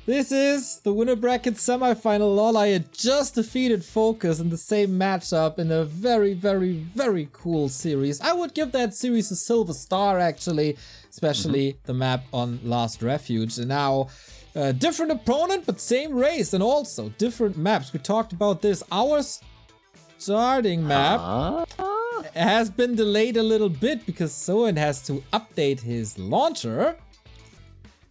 This is the Winnerbracket Semifinal. LawLiet just defeated Focus in the same matchup in a very, very, very cool series. I would give that series a silver star, actually, especially the map on Last Refuge. And now, different opponent, but same race, and also different maps. We talked about this. Our starting map has been delayed a little bit because Soin has to update his launcher.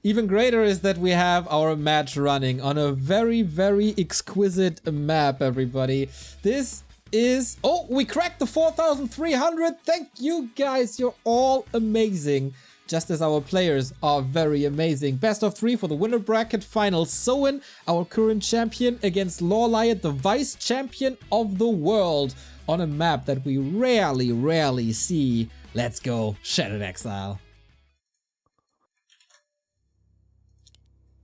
Even greater is that we have our match running on a very, very exquisite map, everybody. This is... Oh, we cracked the 4,300. Thank you, guys. You're all amazing. Just as our players are very amazing. Best of 3 for the winner bracket final. Soin, our current champion, against LawLiet, the vice champion of the world, on a map that we rarely see. Let's go. Shattered Exile.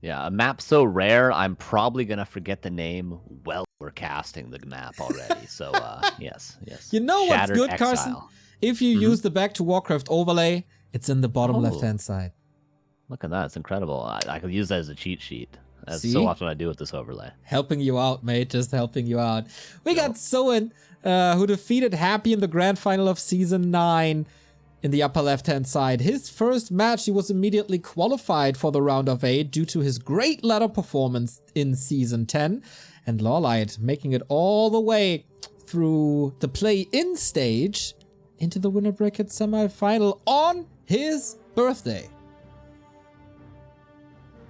Yeah, a map so rare, I'm probably going to forget the name while we're casting the map already. So, yes. You know Shattered what's good, Exile. Carson? If you use the Back to Warcraft overlay, it's in the bottom left-hand side. Look at that. It's incredible. I could use that as a cheat sheet. That's See? so often I do with this overlay. Helping you out, mate. Just helping you out. We got Soin, who defeated Happy in the grand final of Season 9. In the upper left-hand side. His first match, he was immediately qualified for the round of 8 due to his great ladder performance in Season 10. And LawLiet making it all the way through the play-in stage into the Winnerbracket Semifinal on his birthday.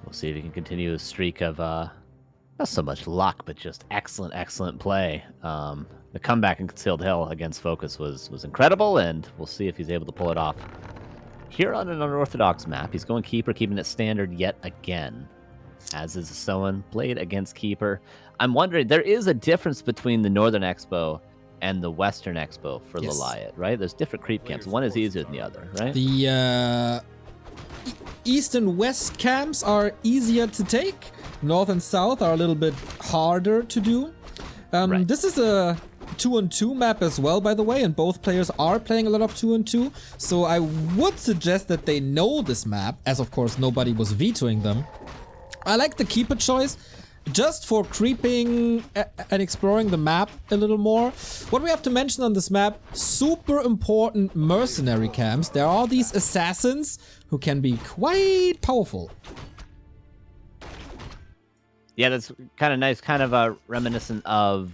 We'll see if he can continue his streak of not so much luck, but just excellent play. The comeback in Concealed Hill against Focus was incredible, and we'll see if he's able to pull it off. Here on an unorthodox map, he's going Keeper, keeping it standard yet again, as is Soin, played against Keeper. I'm wondering, there is a difference between the Northern Expo and the Western Expo for LawLiet, right? There's different creep camps. One is easier than the other, right? The East and West camps are easier to take. North and South are a little bit harder to do. Right. This is a 2-on-2 map as well, by the way, and both players are playing a lot of 2-on-2. So I would suggest that they know this map, as of course nobody was vetoing them. I like the Keeper choice, just for creeping and exploring the map a little more. What we have to mention on this map, super important mercenary camps. There are these assassins who can be quite powerful. Yeah, that's kind of nice, kind of reminiscent of...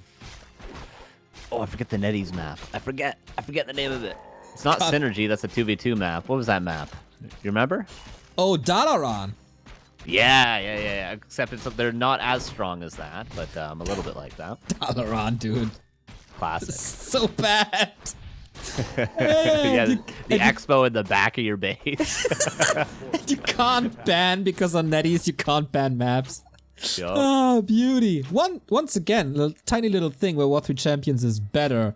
Oh, I forget the NetEase map. I forget the name of it. It's not Synergy, that's a 2v2 map. What was that map? You remember? Oh, Dalaran. Yeah. Except they're not as strong as that, but a little bit like that. Dalaran, dude. Classic. So bad. Yeah, the expo in the back of your base. You can't ban, because on NetEase you can't ban maps. Yep. Oh, beauty. Once again, a tiny little thing where W3Champions is better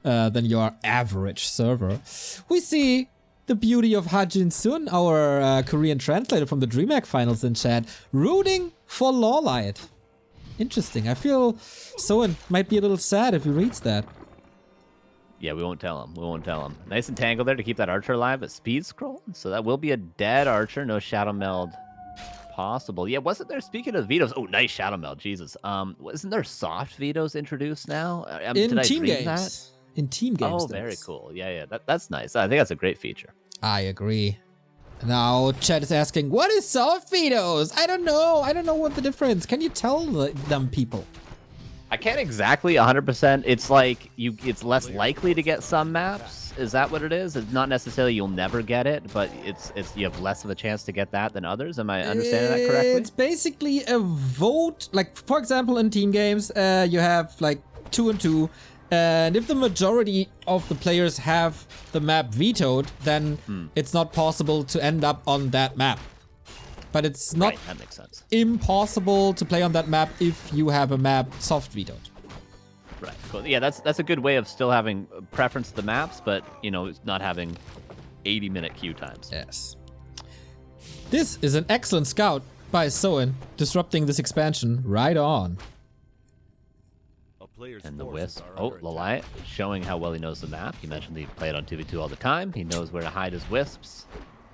than your average server. We see the beauty of Hajin Sun, our Korean translator from the DreamHack finals in chat, rooting for LawLiet. Interesting. I feel Soin might be a little sad if he reads that. Yeah, we won't tell him. Nice and tangled there to keep that archer alive, but speed scroll. So that will be a dead archer. No shadow meld possible. Yeah, wasn't there, speaking of vetoes, oh, nice shadow meld, Jesus. Wasn't there soft vetoes introduced now? In team games. In team games. Oh, very cool. Yeah, that's nice. I think that's a great feature. I agree. Now, Chat is asking, what is soft vetoes? I don't know what the difference. Can you tell them, people? I can't exactly 100%. It's like it's less likely to get some maps. Is that what it is? It's not necessarily you'll never get it, but it's you have less of a chance to get that than others. Am I understanding that correctly? It's basically a vote. Like, for example, in team games, you have like 2-on-2. And if the majority of the players have the map vetoed, then it's not possible to end up on that map. But it's not that makes sense. Impossible to play on that map if you have a map soft vetoed. Right. Cool. Yeah, that's a good way of still having preference to the maps, but not having 80-minute queue times. Yes. This is an excellent scout by Soin, disrupting this expansion right on. And the Wisp. Oh, LawLiet showing how well he knows the map. You mentioned he played on 2v2 all the time. He knows where to hide his Wisps.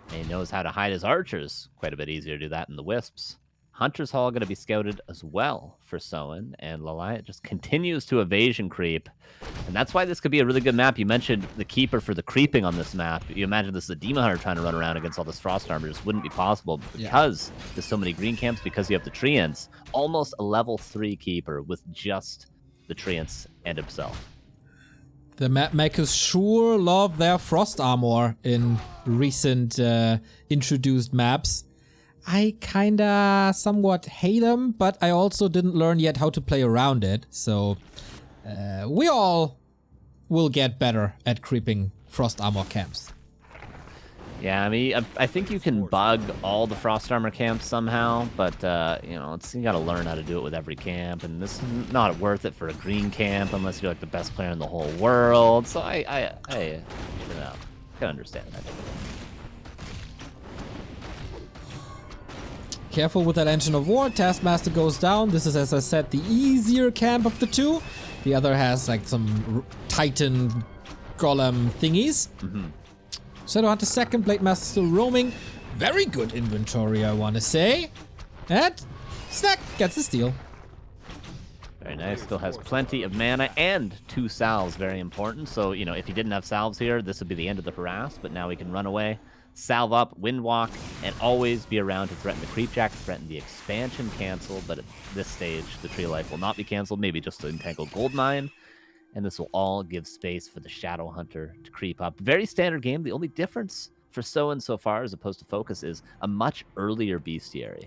And he knows how to hide his archers. Quite a bit easier to do that in the Wisps. Hunter's Hall going to be scouted as well for Soin, and LawLiet just continues to evasion creep. And that's why this could be a really good map. You mentioned the Keeper for the creeping on this map. You imagine this is a Demon Hunter trying to run around against all this Frost Armor. Just wouldn't be possible because there's so many green camps, because you have the Treants. Almost a level 3 Keeper with just the Treants and himself. The map makers sure love their Frost Armor in recent introduced maps. I kinda somewhat hate them, but I also didn't learn yet how to play around it. So we all will get better at creeping Frost Armor camps. Yeah, I mean, I think you can bug all the Frost Armor camps somehow, but, you know, you gotta learn how to do it with every camp, and this is not worth it for a green camp unless you're, like, the best player in the whole world, so I you know, can understand that. Careful with that Engine of War. Taskmaster goes down. This is, as I said, the easier camp of the two. The other has, like, some Titan Golem thingies. Shadowhunter second, Blade Master still roaming. Very good inventory, I want to say. And Snack gets the steal. Very nice. Still has plenty of mana and 2 salves, very important. So, you know, if he didn't have salves here, this would be the end of the harass, but now he can run away, salve up, windwalk, and always be around to threaten the Creepjack, threaten the expansion cancel, but at this stage, the Tree of Life will not be canceled, maybe just the Entangled Goldmine. And this will all give space for the Shadowhunter to creep up. Very standard game. The only difference for Soin so far, as opposed to Focus, is a much earlier Bestiary.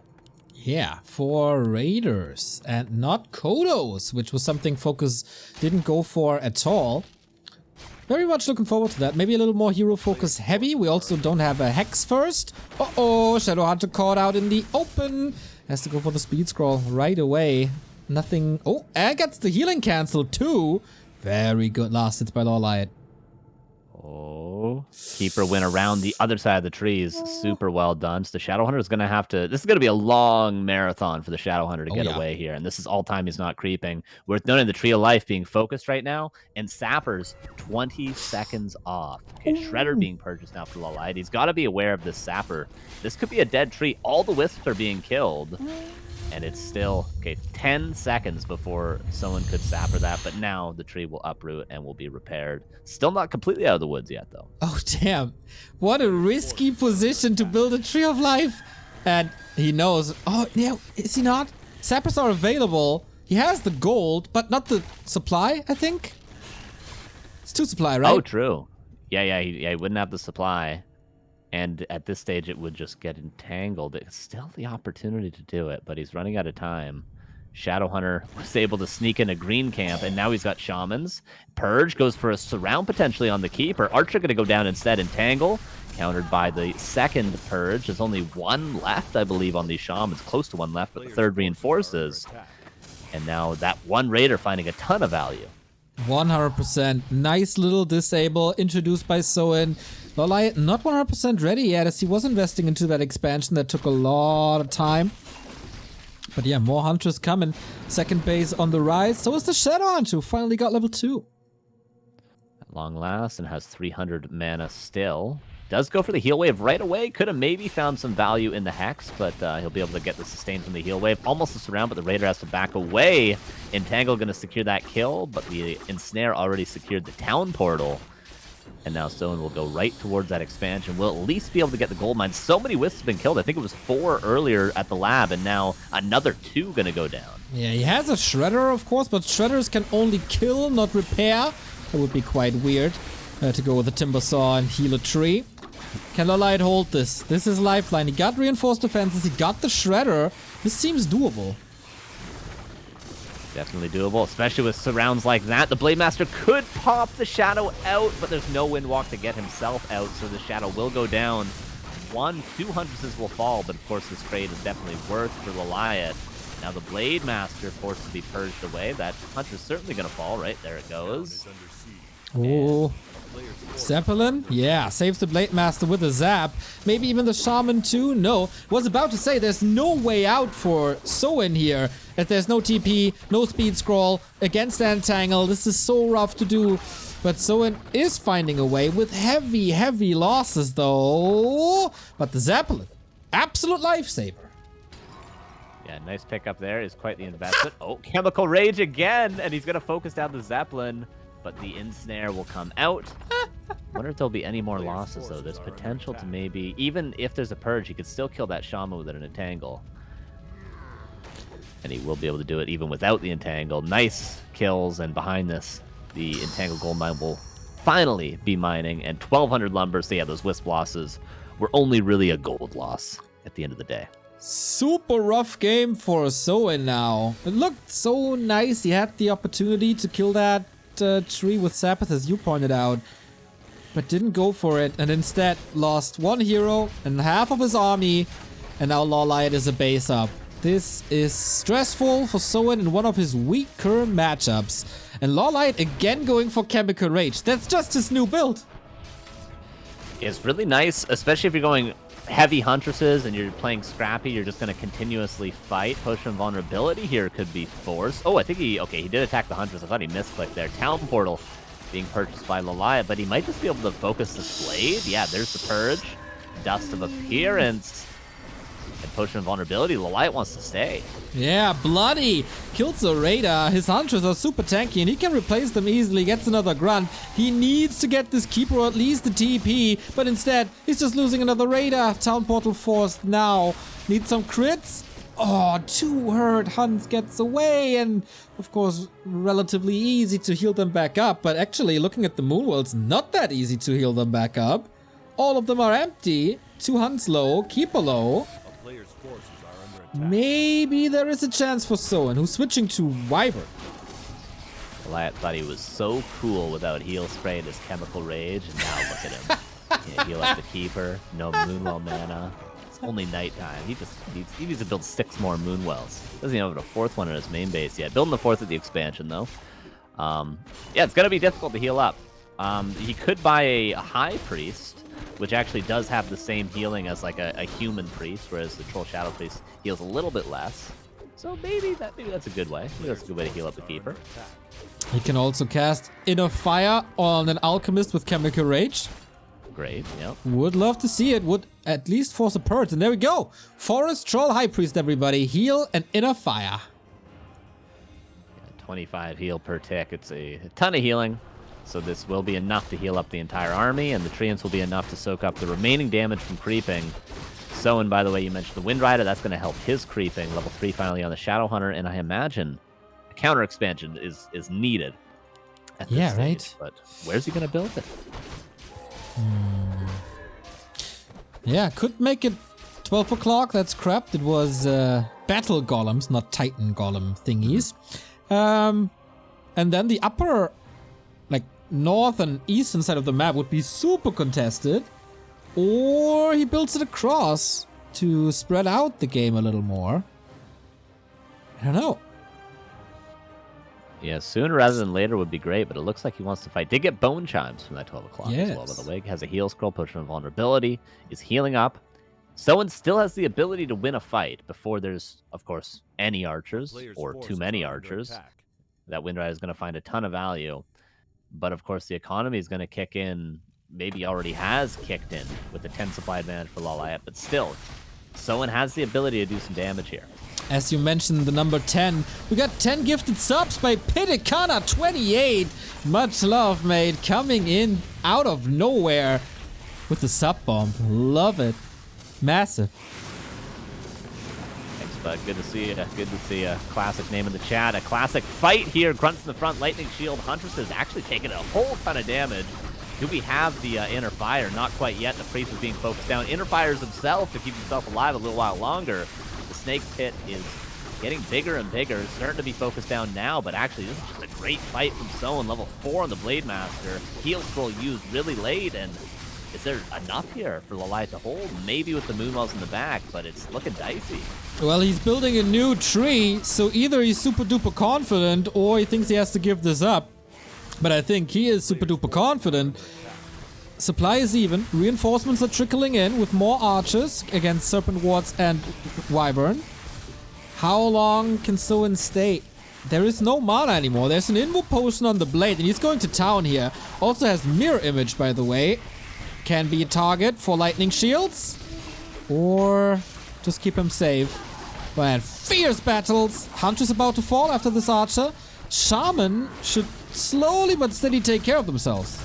Yeah, for Raiders and not Kodos, which was something Focus didn't go for at all. Very much looking forward to that. Maybe a little more Hero Focus heavy. We also don't have a Hex first. Uh-oh, Shadowhunter caught out in the open. Has to go for the Speed Scroll right away. Nothing. Oh, and gets the healing cancel too. Very good last hits by LawLiet. Oh, Keeper went around the other side of the trees. Super well done. So the Shadowhunter is going to have to... This is going to be a long marathon for the Shadowhunter to get away here. And this is all time he's not creeping. Worth noting, the Tree of Life being focused right now. And Sapper's 20 seconds off. Okay, Shredder being purchased now for LawLiet. He's got to be aware of this Sapper. This could be a dead tree. All the Wisps are being killed. And it's still, okay, 10 seconds before someone could sapper that, but now the tree will uproot and will be repaired. Still not completely out of the woods yet, though. Oh, damn. What a risky position to build a Tree of Life. And he knows, oh, yeah, is he not? Sappers are available. He has the gold, but not the supply, I think. It's 2 supply, right? Oh, true. Yeah, he wouldn't have the supply. And at this stage, it would just get entangled. It's still the opportunity to do it, but he's running out of time. Shadowhunter was able to sneak in a green camp, and now he's got Shamans. Purge goes for a surround potentially on the Keeper. Archer going to go down instead. Entangle, countered by the second Purge. There's only 1 left, I believe, on these Shamans. Close to 1 left, but the third reinforces. And now that 1 Raider finding a ton of value. 100%. Nice little disable introduced by Soin. LawLiet not 100% ready yet, as he was investing into that expansion that took a lot of time. But yeah, more Hunters coming. Second base on the rise. So is the Shadowhunter, who finally got level 2. At long last, and has 300 mana still. Does go for the heal wave right away. Could have maybe found some value in the Hex, but he'll be able to get the sustain from the heal wave. Almost a surround, but the Raider has to back away. Entangle going to secure that kill, but the Ensnare already secured the town portal. And now Soin will go right towards that expansion. We'll at least be able to get the gold mine. So many Wisps have been killed. I think it was 4 earlier at the lab, and now another 2 going to go down. Yeah, he has a Shredder, of course, but Shredders can only kill, not repair. That would be quite weird to go with a Timber Saw and heal a tree. Can LawLiet hold this? This is Lifeline. He got reinforced defenses. He got the Shredder. This seems doable. Definitely doable, especially with surrounds like that. The Blade Master could pop the Shadow out, but there's no Windwalk to get himself out, so the Shadow will go down. 2 Huntresses will fall, but of course this trade is definitely worth for LawLiet. Now the Blade Master forced to be purged away. That Huntress certainly going to fall. Right, there it goes. Oh. Zeppelin? Yeah, saves the Blade Master with a zap. Maybe even the Shaman too? No. Was about to say there's no way out for Soin here. If there's no TP, no speed scroll against Entangle. This is so rough to do. But Soin is finding a way with heavy, heavy losses though. But the Zeppelin, absolute lifesaver. Yeah, nice pickup there. Is quite the investment. Oh, Chemical Rage again, and he's going to focus down the Zeppelin, but the Ensnare will come out. Wonder if there'll be any more losses, though. There's potential to maybe, even if there's a Purge, he could still kill that Shaman with an Entangle. And he will be able to do it even without the Entangle. Nice kills, and behind this, the Entangle Gold Mine will finally be mining, and 1,200 lumber, so yeah, those Wisp losses were only really a gold loss at the end of the day. Super rough game for Soin now. It looked so nice. He had the opportunity to kill that tree with Sabbath, as you pointed out, but didn't go for it, and instead lost one hero and half of his army, and now LawLiet is a base up. This is stressful for Soin in one of his weaker matchups. And LawLiet again going for Chemical Rage. That's just his new build. It's really nice, especially if you're going heavy Huntresses and you're playing Scrappy, you're just going to continuously fight. Potion of Vulnerability here could be forced. Oh, I think he did attack the Huntress. I thought he misclicked there. Talon Portal being purchased by LawLiet, but he might just be able to focus this Blade. Yeah, there's the Purge. Dust of Appearance. And Potion of Vulnerability. LawLiet wants to stay. Yeah, bloody. Kills the Raider. His Hunters are super tanky and he can replace them easily. Gets another Grunt. He needs to get this Keeper or at least the TP, but instead he's just losing another Raider. Town Portal forced now. Needs some crits. Oh, 2 hurt. Hunts gets away, and of course relatively easy to heal them back up, but actually looking at the Moonworld's not that easy to heal them back up. All of them are empty. 2 Hunts low, Keeper low. Maybe there is a chance for Soin, who's switching to Wyvern. LawLiet thought he was so cool without Heal Spray and his Chemical Rage, and now look at him. Yeah, heal up the Keeper, no Moonwell mana. It's only nighttime. He needs to build 6 more Moonwells. Doesn't even have a 4th one in his main base yet. Building the 4th at the expansion, though. Yeah, it's going to be difficult to heal up. He could buy a High Priest, which actually does have the same healing as like a human priest, whereas the Troll Shadow Priest heals a little bit less. So maybe that's a good way. Maybe that's a good way to heal up the Keeper. He can also cast Inner Fire on an Alchemist with Chemical Rage. Great, yep. Would love to see it. Would at least force a Purge. And there we go. Forest Troll High Priest, everybody. Heal and Inner Fire. Yeah, 25 heal per tick. It's a ton of healing. So this will be enough to heal up the entire army, and the Treants will be enough to soak up the remaining damage from creeping. Soin, by the way, you mentioned the Wind Rider. That's going to help his creeping. Level 3 finally on the Shadow Hunter, and I imagine a counter expansion is needed at this stage. Right? But where's he going to build it? Yeah, could make it 12 o'clock. That's crap. It was Battle Golems, not Titan Golem thingies. And then the upper, like, north and eastern side of the map would be super contested. Or he builds it across to spread out the game a little more. I don't know. Yeah, sooner rather than later would be great, but it looks like he wants to fight. Did get Bone Chimes from that 12 o'clock as well, by the way. Has a heal scroll, Potion of Vulnerability, is healing up. Soin still has the ability to win a fight before there's, of course, any archers or too many archers. That Wind Rider is going to find a ton of value. But, of course, the economy is going to kick in. Maybe already has kicked in with a 10 supply advantage for LawLiet, but still, Soin has the ability to do some damage here. As you mentioned, the number 10. We got 10 gifted subs by Pitikana 28. Much love, mate. Coming in out of nowhere with the sub bomb. Love it. Massive. Thanks, bud. Good to see you. Good to see a classic name in the chat. A classic fight here. Grunts in the front. Lightning Shield. Huntress is actually taking a whole ton of damage. Do we have the Inner Fire? Not quite yet. The Priest is being focused down. Inner Fires himself to keep himself alive a little while longer. The Snake Pit is getting bigger and bigger. It's starting to be focused down now, but actually this is just a great fight from Soin. Level 4 on the Blade Master. Heal Scroll used really late, and is there enough here for LawLiet to hold? Maybe with the Moonwells in the back, but it's looking dicey. Well, he's building a new tree, so either he's super duper confident or he thinks he has to give this up. But I think he is super duper confident. Supply is even. Reinforcements are trickling in with more archers against Serpent Wards and Wyvern. How long can Soin stay? There is no mana anymore. There's an Invo Potion on the Blade, and he's going to town here. Also has Mirror Image, by the way. Can be a target for Lightning Shields. Or just keep him safe. But fierce battles. Hunter's about to fall after this archer. Shaman should slowly but steady take care of themselves.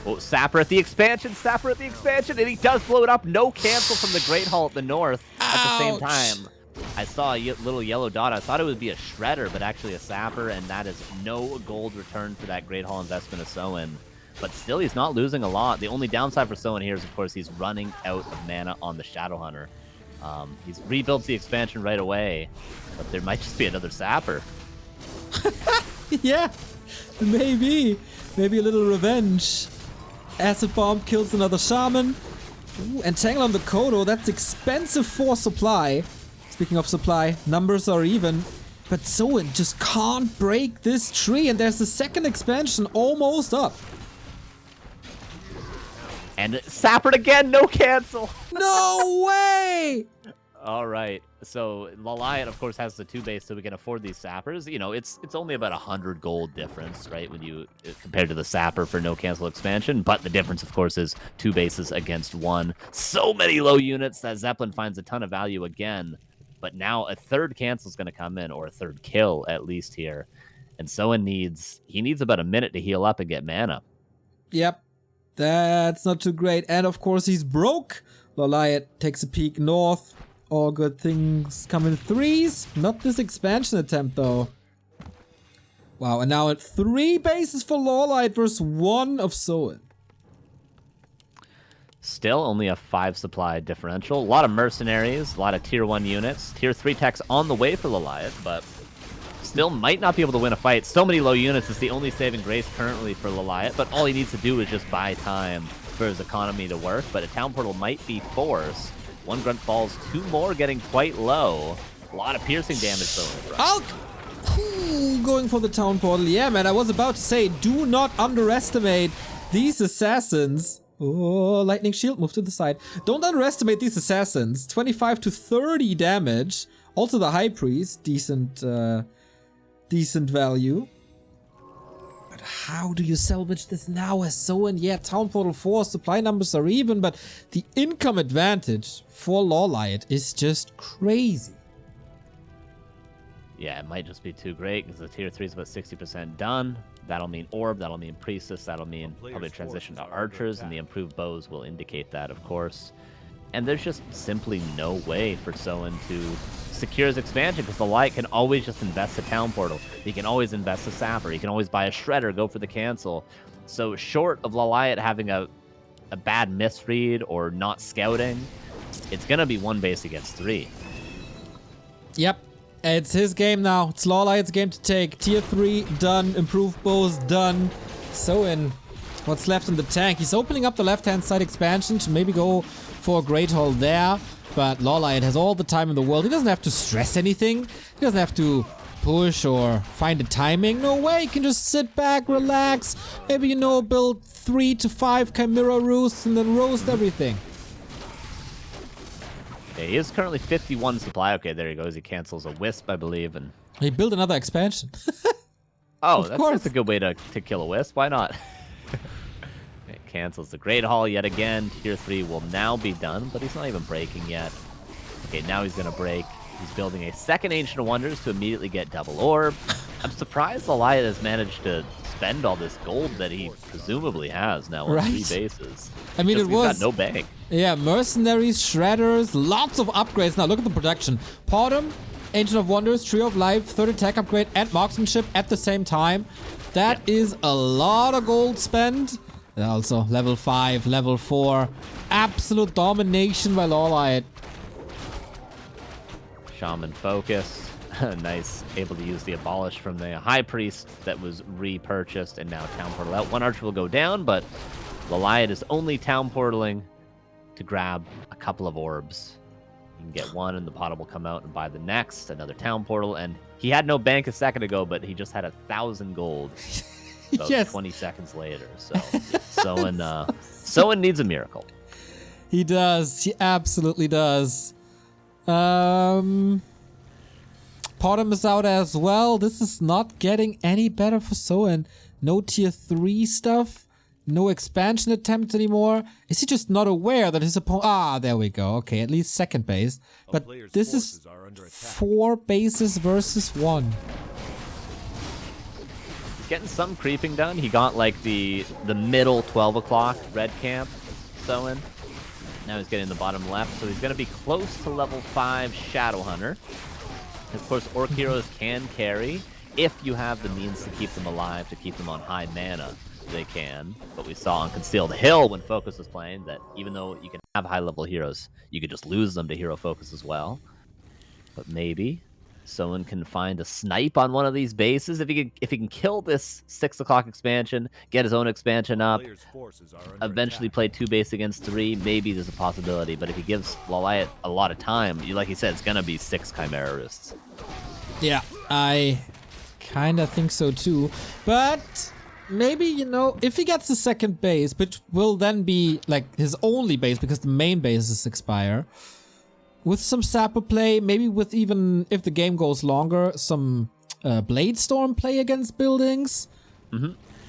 Oh, Sapper at the expansion, and he does blow it up. No cancel from the Great Hall at the north at the same time. I saw a little yellow dot. I thought it would be a Shredder, but actually a Sapper, and that is no gold return for that Great Hall investment of Soin. But still, he's not losing a lot. The only downside for Soin here is, of course, he's running out of mana on the Shadowhunter. He's rebuilt the expansion right away, but there might just be another Sapper. Yeah, maybe. Maybe a little revenge. Acid Bomb kills another Shaman. Ooh, Entangle on the Kodo, that's expensive for supply. Speaking of supply, numbers are even. But Soin just can't break this tree, and there's the second expansion almost up. And Sappered again, no cancel. No way! All right, so LawLiet, of course, has the 2 base, so we can afford these Sappers. You know, it's only about 100 gold difference, right, when you compared to the Sapper for no cancel expansion. But the difference, of course, is 2 bases against 1. So many low units that Zeppelin finds a ton of value again. But now a 3rd cancel is going to come in, or a 3rd kill at least here. And Soin needs about a minute to heal up and get mana. Yep, that's not too great. And of course, he's broke. LawLiet takes a peek north. All good things come in 3s. Not this expansion attempt, though. Wow, and now at 3 bases for LawLiet versus 1 of Soin. Still only a 5 supply differential. A lot of mercenaries, a lot of tier 1 units. Tier 3 techs on the way for LawLiet, but still might not be able to win a fight. So many low units is the only saving grace currently for LawLiet, but all he needs to do is just buy time for his economy to work. But a town portal might be forced. 1 grunt falls, 2 more getting quite low. A lot of piercing damage though. Hulk! Going for the town portal. Yeah, man, I was about to say, do not underestimate these assassins. Oh, lightning shield, move to the side. Don't underestimate these assassins. 25 to 30 damage. Also the high priest, decent value. But how do you salvage this now as Soin? Yeah, town portal 4, supply numbers are even, but the income advantage for LawLiet is just crazy. Yeah, it might just be too great because the tier 3 is about 60% done. That'll mean orb, that'll mean priestess, that'll mean probably transition to archers, and the improved bows will indicate that, of course. And there's just simply no way for Soin to secure his expansion because the LawLiet can always just invest a town portal. He can always invest a sapper. He can always buy a shredder, go for the cancel. So short of LawLiet having a bad misread or not scouting, it's going to be 1 base against 3. Yep. It's his game now. It's LawLiet's game to take. Tier 3 done. Improved bows done. Soin, what's left in the tank? He's opening up the left-hand side expansion to maybe go for a Great Hall there. But LawLiet has all the time in the world. He doesn't have to stress anything. He doesn't have to push or find a timing. No way. He can just sit back, relax. Maybe, build 3 to 5 Chimera roosts and then roast everything. Yeah, he is currently 51 supply. Okay, there he goes. He cancels a Wisp, I believe, and he built another expansion. Oh, that's a good way to kill a Wisp. Why not? It cancels the Great Hall yet again. Tier 3 will now be done, but he's not even breaking yet. Okay, now he's going to break. He's building a second Ancient of Wonders to immediately get double orb. I'm surprised LawLiet has managed to spend all this gold that he presumably has now on 3 bases. I mean, he's got no bank. Yeah, mercenaries, shredders, lots of upgrades. Now look at the production. Portum, Ancient of Wonders, Tree of Life, 3rd attack upgrade, and marksmanship at the same time. That is a lot of gold spent. And also level 5, level 4. Absolute domination by LawLiet. Shaman focus. Nice. Able to use the Abolish from the High Priest that was repurchased, and now Town Portal out. 1 Archer will go down, but LawLiet is only Town Portaling to grab a couple of orbs. You can get 1, and the pot will come out and buy the next. Another Town Portal, and he had no bank a second ago, but he just had 1,000 gold. Yes. 20 seconds later. So Soin needs a miracle. He does. He absolutely does. Portum is out as well. This is not getting any better for Soin. No tier 3 stuff. No expansion attempts anymore. Is he just not aware that his opponent... Ah, there we go. Okay, at least second base. But this is 4 bases versus 1. He's getting some creeping done. He got like the middle 12 o'clock red camp Soin. Now he's getting the bottom left, so he's going to be close to level 5 Shadow Hunter. Of course, Orc heroes can carry if you have the means to keep them alive, to keep them on high mana. They can, but we saw on Concealed Hill when Focus was playing that even though you can have high-level heroes, you could just lose them to Hero Focus as well. But maybe someone can find a snipe on one of these bases if he can kill this 6 o'clock expansion, get his own expansion up, eventually play 2 base against 3. Maybe there's a possibility, but if he gives LawLiet a lot of time, like he said, it's gonna be 6 Chimera Roosts. Yeah, I kind of think so too, but. Maybe, you know, if he gets the second base, which will then be, like, his only base because the main bases expire, with some Sapper play, maybe with even, if the game goes longer, some Blade Storm play against buildings.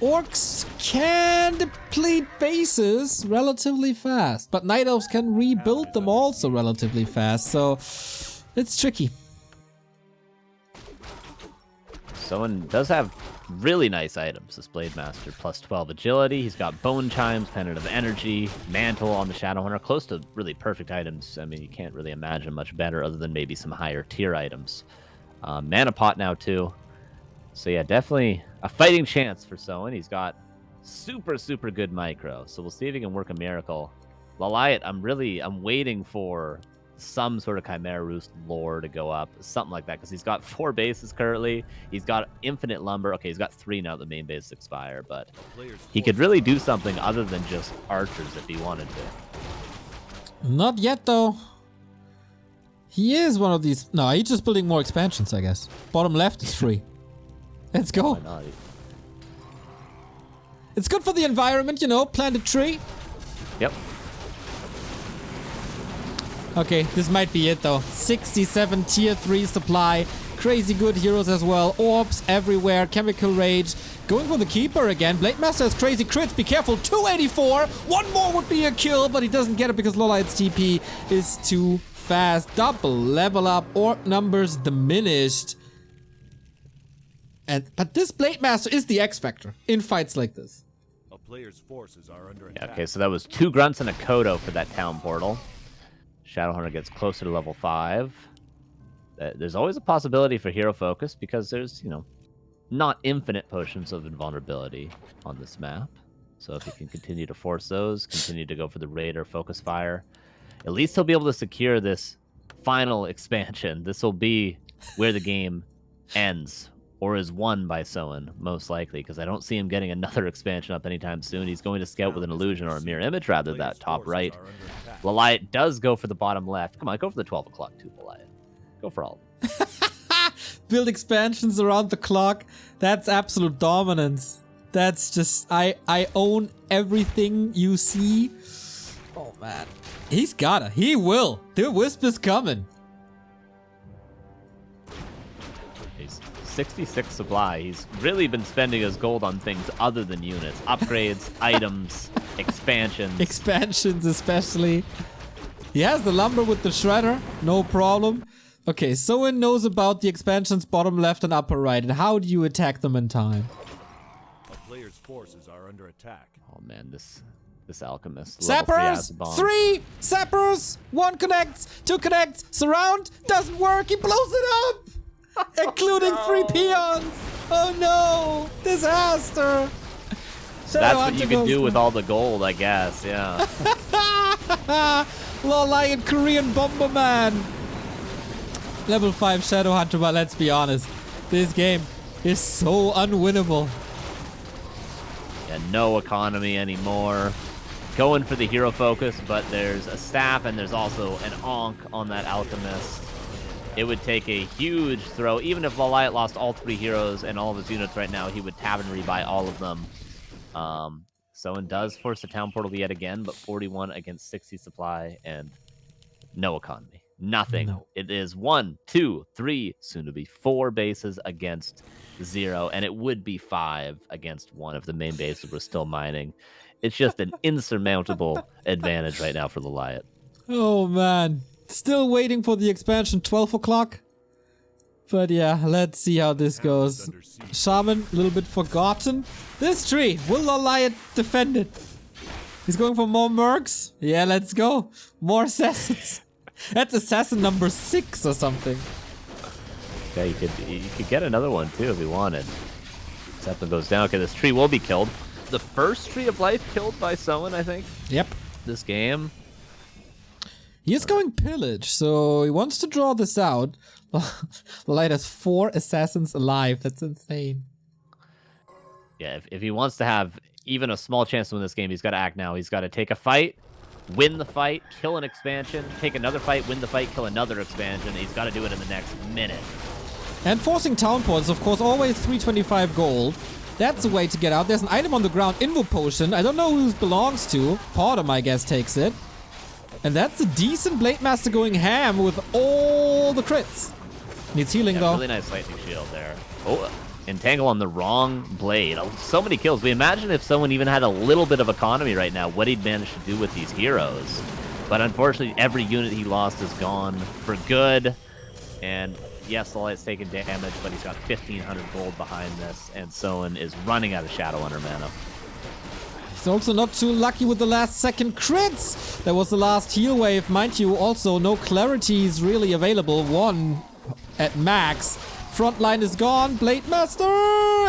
Orcs can deplete bases relatively fast, but Night Elves can rebuild them also relatively fast, so it's tricky. Someone does have really nice items. This Blade Master, plus 12 agility. He's got Bone Chimes, Pendant of Energy, Mantle on the Shadow Hunter. Close to really perfect items. I mean, you can't really imagine much better other than maybe some higher tier items. Mana Pot now, too. So, yeah, definitely a fighting chance for Soin. He's got super, super good micro. So we'll see if he can work a miracle. LawLiet, I'm waiting for some sort of Chimera Roost lore to go up, something like that, because he's got 4 bases currently. He's got infinite lumber. Okay, he's got 3 now that the main bases expire, but he could really do something other than just archers if he wanted to. Not yet, though. He is one of these... No, he's just building more expansions, I guess. Bottom left is free. Let's go. Why not? It's good for the environment, you know, plant a tree. Yep. Okay, this might be it though. 67 tier 3 supply. Crazy good heroes as well. Orbs everywhere. Chemical Rage. Going for the Keeper again. Blade Master has crazy crits. Be careful. 284. One more would be a kill, but he doesn't get it because LawLiet's TP is too fast. Double level up. Orc numbers diminished. But this Blade Master is the X Factor in fights like this. A player's forces are under attack. Yeah, okay, so that was 2 Grunts and a Kodo for that town portal. Shadowhunter gets closer to level 5. There's always a possibility for hero focus because there's, you know, not infinite potions of invulnerability on this map. So if he can continue to force those, continue to go for the raid or focus fire, at least he'll be able to secure this final expansion. This will be where the game ends or is won by Soin, most likely, because I don't see him getting another expansion up anytime soon. He's going to scout with an illusion or a mirror image rather than that top right. LawLiet does go for the bottom left. Come on, go for the 12 o'clock too, LawLiet. Go for all of them. Build expansions around the clock. That's absolute dominance. That's just, I own everything you see. Oh man. He's gotta, he will. The Wisp is coming. 66 supply. He's really been spending his gold on things other than units. Upgrades, items, expansions. Expansions especially. He has the lumber with the shredder. No problem. Okay, Soin knows about the expansions bottom left and upper right. And how do you attack them in time? A player's forces are under attack. Oh man, this alchemist. Sappers! 3 sappers! 1 connects, 2 connects, surround, doesn't work, he blows it up! Including 3 peons! Oh no! Disaster! That's what you can do with all the gold, I guess, yeah. LawLiet Korean Bomberman! Level 5 Shadow Hunter, but let's be honest, this game is so unwinnable. Yeah, no economy anymore. Going for the hero focus, but there's a staff and there's also an Ankh on that alchemist. It would take a huge throw. Even if LawLiet lost all 3 heroes and all of his units right now, he would tab and rebuy all of them. Soin does force the town portal yet again, but 41 against 60 supply and no economy. Nothing. No. It is 1, 2, 3, soon to be 4 bases against 0, and it would be 5 against 1 if the main bases were still mining. It's just an insurmountable advantage right now for LawLiet. Oh man, still waiting for the expansion 12 o'clock. But yeah, let's see how this goes. Shaman, a little bit forgotten. This tree, will LawLiet defend it? He's going for more mercs? Yeah, let's go. More assassins. That's assassin number 6 or something. Yeah, you could get another one too if you wanted. Zeppelin goes down. Okay, this tree will be killed. The first tree of life killed by Soin, I think. Yep. This game. He is going pillage, so he wants to draw this out. LawLiet has 4 assassins alive. That's insane. Yeah, if he wants to have even a small chance to win this game, he's got to act now. He's got to take a fight, win the fight, kill an expansion, take another fight, win the fight, kill another expansion. He's got to do it in the next minute. And forcing town points, of course, always 325 gold. That's a way to get out. There's an item on the ground, Invo Potion. I don't know who it belongs to. Portum, I guess, takes it. And that's a decent Blade Master going ham with all the crits. Needs healing, though. Really nice lightning shield there. Oh, entangle on the wrong blade. Oh, so many kills. We imagine if someone even had a little bit of economy right now, what he'd manage to do with these heroes. But unfortunately, every unit he lost is gone for good. And yes, LawLiet's taken damage, but he's got 1,500 gold behind this, and Soin is running out of Shadowhunter mana. He's also not too lucky with the last second crits. That was the last heal wave. Mind you, also no clarities really available. 1 at max. Frontline is gone. Blade Master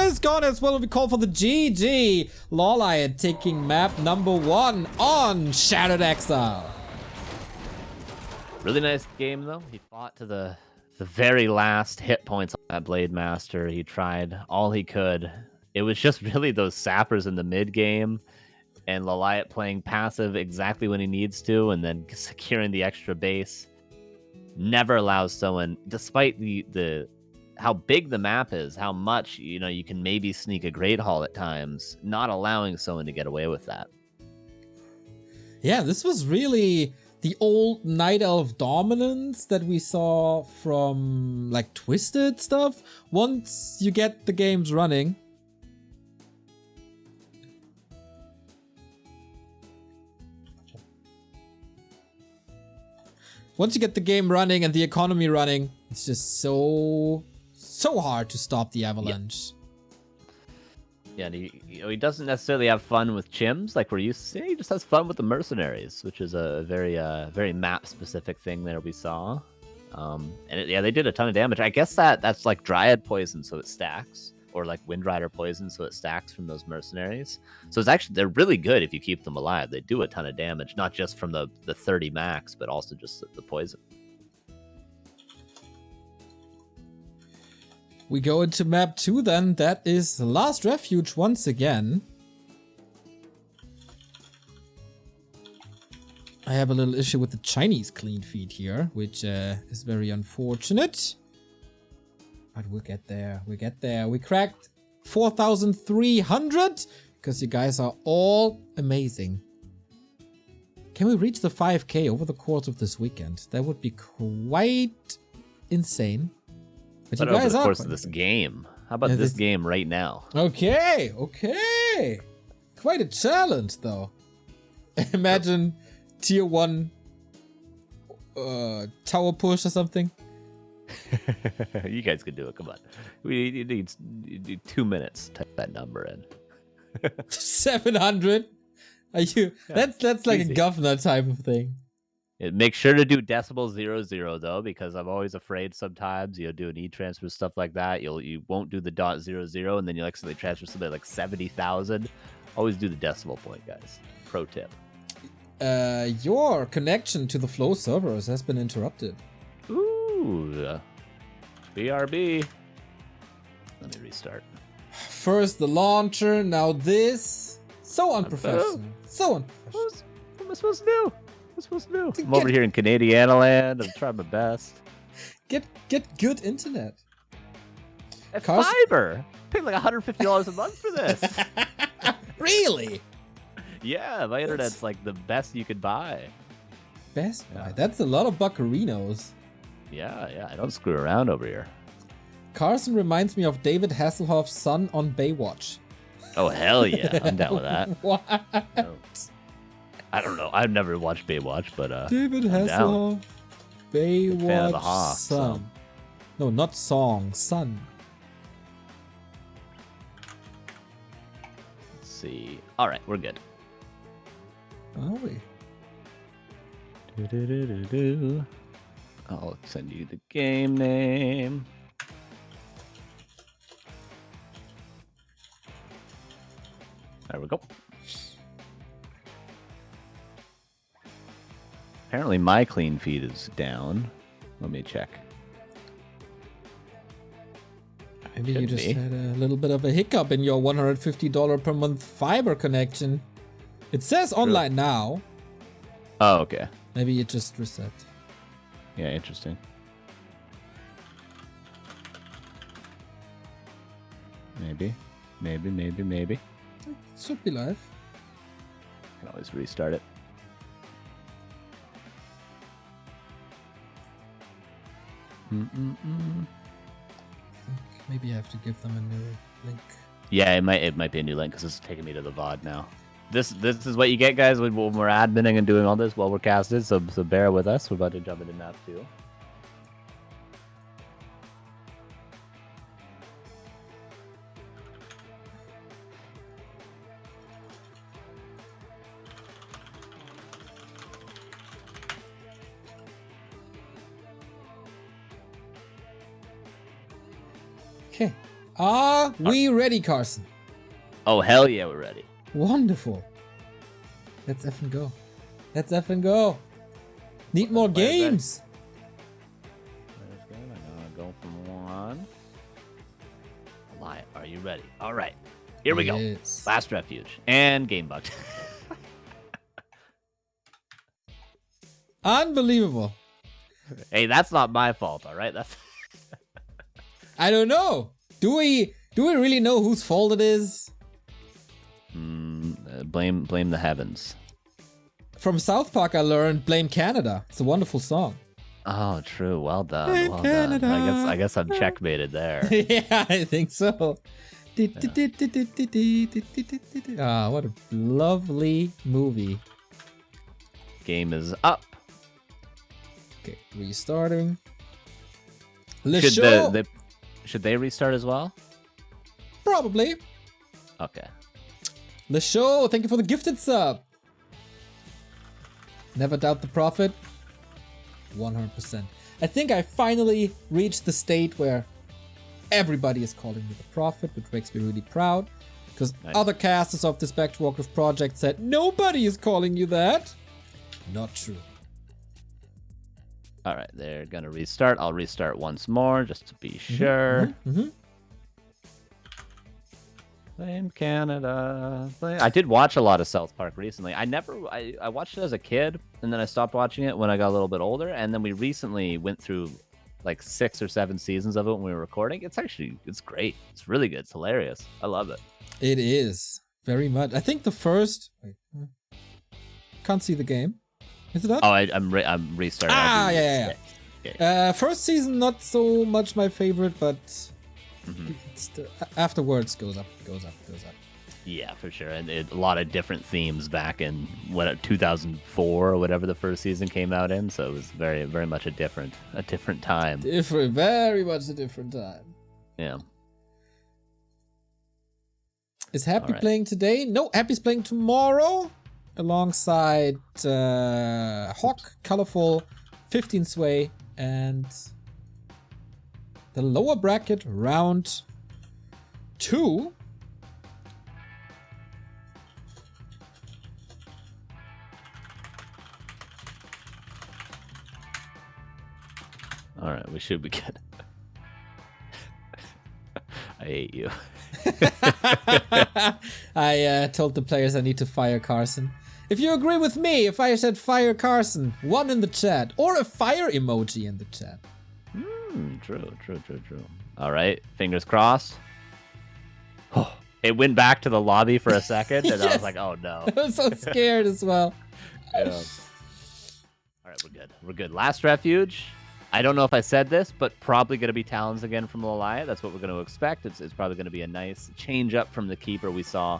is gone as well. We call for the GG. LawLiet taking map number 1 on Shattered Exile. Really nice game, though. He fought to the very last hit points on that Blade Master. He tried all he could. It was just really those sappers in the mid game and LawLiet playing passive exactly when he needs to and then securing the extra base. Never allows someone, despite the how big the map is, how much, you know, you can maybe sneak a Great Hall at times, not allowing someone to get away with that. Yeah, this was really the old Night Elf dominance that we saw from like Twisted stuff. Once you get the games running. Once you get the game running and the economy running, it's just so hard to stop the avalanche. Yeah, and he doesn't necessarily have fun with chims like we're used to seeing. He just has fun with the mercenaries, which is a very map-specific thing there we saw. Yeah, they did a ton of damage. I guess that's like Dryad poison, so it stacks, or like Windrider poison, so it stacks from those mercenaries. So they're really good if you keep them alive. They do a ton of damage, not just from the 30 max, but also just the poison. We go into map 2 then. That is Last Refuge once again. I have a little issue with the Chinese clean feed here, which is very unfortunate. But we'll get there. We get there. We cracked 4,300 because you guys are all amazing. Can we reach the 5K over the course of this weekend? That would be quite insane. But you guys over the course of this game. How about this game right now? Okay. Quite a challenge, though. Imagine tier 1 tower push or something. You guys could do it. Come on. You need 2 minutes to type that number in. 700? Are you? Yeah, that's like easy. A governor type of thing. Make sure to do decimal 00 though, because I'm always afraid sometimes you'll do an e-transfer, stuff like that. You won't do the .00 and then you'll accidentally transfer something like 70,000. Always do the decimal point, guys. Pro tip. Your connection to the Flow servers has been interrupted. Ooh. BRB. Let me restart. First the launcher, now this. So unprofessional. So unprofessional. What am I supposed to do? I'm over here in Canadiana land. I'm trying my best. Get good internet. Fiber. Pay like $150 a month for this. Really? Yeah, my internet's like the best you could buy. Best buy? That's a lot of buccarinos. Yeah, I don't screw around over here. Carson reminds me of David Hasselhoff's son on Baywatch. Oh, hell yeah. I'm down with that. What? Oh. I don't know. I've never watched Baywatch, but David I'm down. Hasselhoff, Big fan of the Baywatch, Hawks, Sun. No, not song, Sun. Let's see. All right, we're good. Are we? Do-do-do-do-do. I'll send you the game name. There we go. Apparently my clean feed is down. Let me check. Maybe you Could just be. had a little bit of a hiccup in your $150 per month fiber connection. It says online now. Oh, okay. Maybe it just reset. Yeah, interesting. Maybe. It should be live. Can always restart it. Maybe I have to give them a new link. Yeah, it might be a new link because it's taking me to the VOD now. This is what you get, guys, when we're adminning and doing all this while we're casted. So bear with us. We're about to jump into map 2. Okay. Are we ready, Carson? Oh, hell yeah, we're ready. Wonderful. Let's effing go. Let's effing go. Need more Where's that? games. There's good. I'm gonna go from 1. LawLiet, are you ready? All right. Here we go. Yes. Last Refuge and game bugged. Unbelievable. Hey, that's not my fault, all right? That's I don't know. Do we really know whose fault it is? blame the heavens. From South Park, I learned "Blame Canada." It's a wonderful song. Oh, true. Well done. Blame Well Canada. done. I guess I'm checkmated there. Yeah, I think so. Ah, what a lovely movie. Game is up. Okay, restarting. Le Should show. should they restart as well? Probably. Okay. Le show. Thank you for the gifted sub. Never doubt the prophet. 100%. I think I finally reached the state where everybody is calling me the prophet, which makes me really proud. Because Nice. other casters of this Back to Warcraft project said, nobody is calling you that. Not true. All right, they're gonna restart. I'll restart once more just to be sure. Blame Canada. I did watch a lot of South Park recently. I watched it as a kid, and then I stopped watching it when I got a little bit older. And then we recently went through like 6 or 7 seasons of it when we were recording. It's great. It's really good. It's hilarious. I love it. It is. Very much. I think the first... Wait. Can't see the game. Is it up? Oh, I'm restarting. Ah, I'll do yeah. this. First season, not so much my favorite, but it's afterwards goes up. Yeah, for sure. And a lot of different themes back in 2004 or whatever the first season came out in. So it was very, very much a different time. Very much a different time. Yeah. Is Happy All right. playing today? No, Happy's playing tomorrow alongside Hawk, Colorful, 15 Sway, and the lower bracket round 2. All right, we should be good. I hate you. I told the players I need to fire Carson. If you agree with me, if I said fire Carson, 1 in the chat, or a fire emoji in the chat. True. All right, fingers crossed. Oh, it went back to the lobby for a second, and I was like, oh no. I was so scared as well. Yeah. All right, we're good. Last Refuge. I don't know if I said this, but probably going to be Talons again from LawLiet. That's what we're going to expect. It's probably going to be a nice change up from the Keeper we saw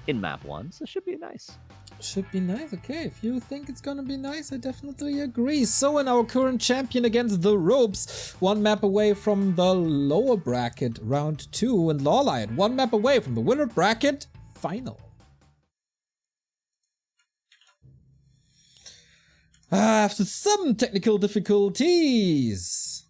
in map 1. So it should be nice. Should be nice. Okay, if you think it's gonna be nice, I definitely agree. So, in our current champion against the Ropes, 1 map away from the lower bracket round 2, and LawLiet 1 map away from the winner bracket final. After some technical difficulties,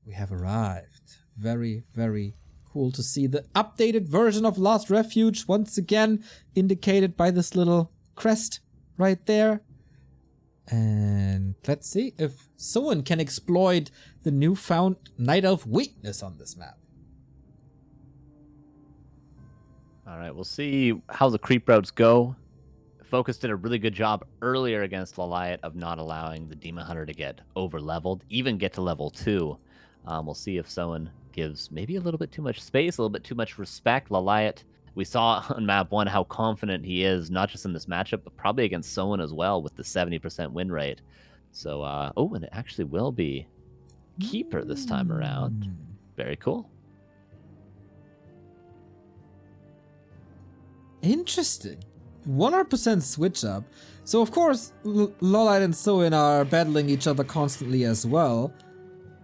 we have arrived. Very, very cool to see the updated version of Last Refuge once again indicated by this little crest right there. And let's see if Soin can exploit the newfound Night Elf weakness on this map. All right, we'll see how the creep routes go. Focus did a really good job earlier against LawLiet of not allowing the Demon Hunter to get over-leveled, even get to level 2. We'll see if Soin gives maybe a little bit too much space, a little bit too much respect. LawLiet, we saw on map 1 how confident he is, not just in this matchup, but probably against Soin as well with the 70% win rate. So, oh, and it actually will be Keeper this time around. Very cool. Interesting. 100% switch up. So, of course, LawLiet and Soin are battling each other constantly as well.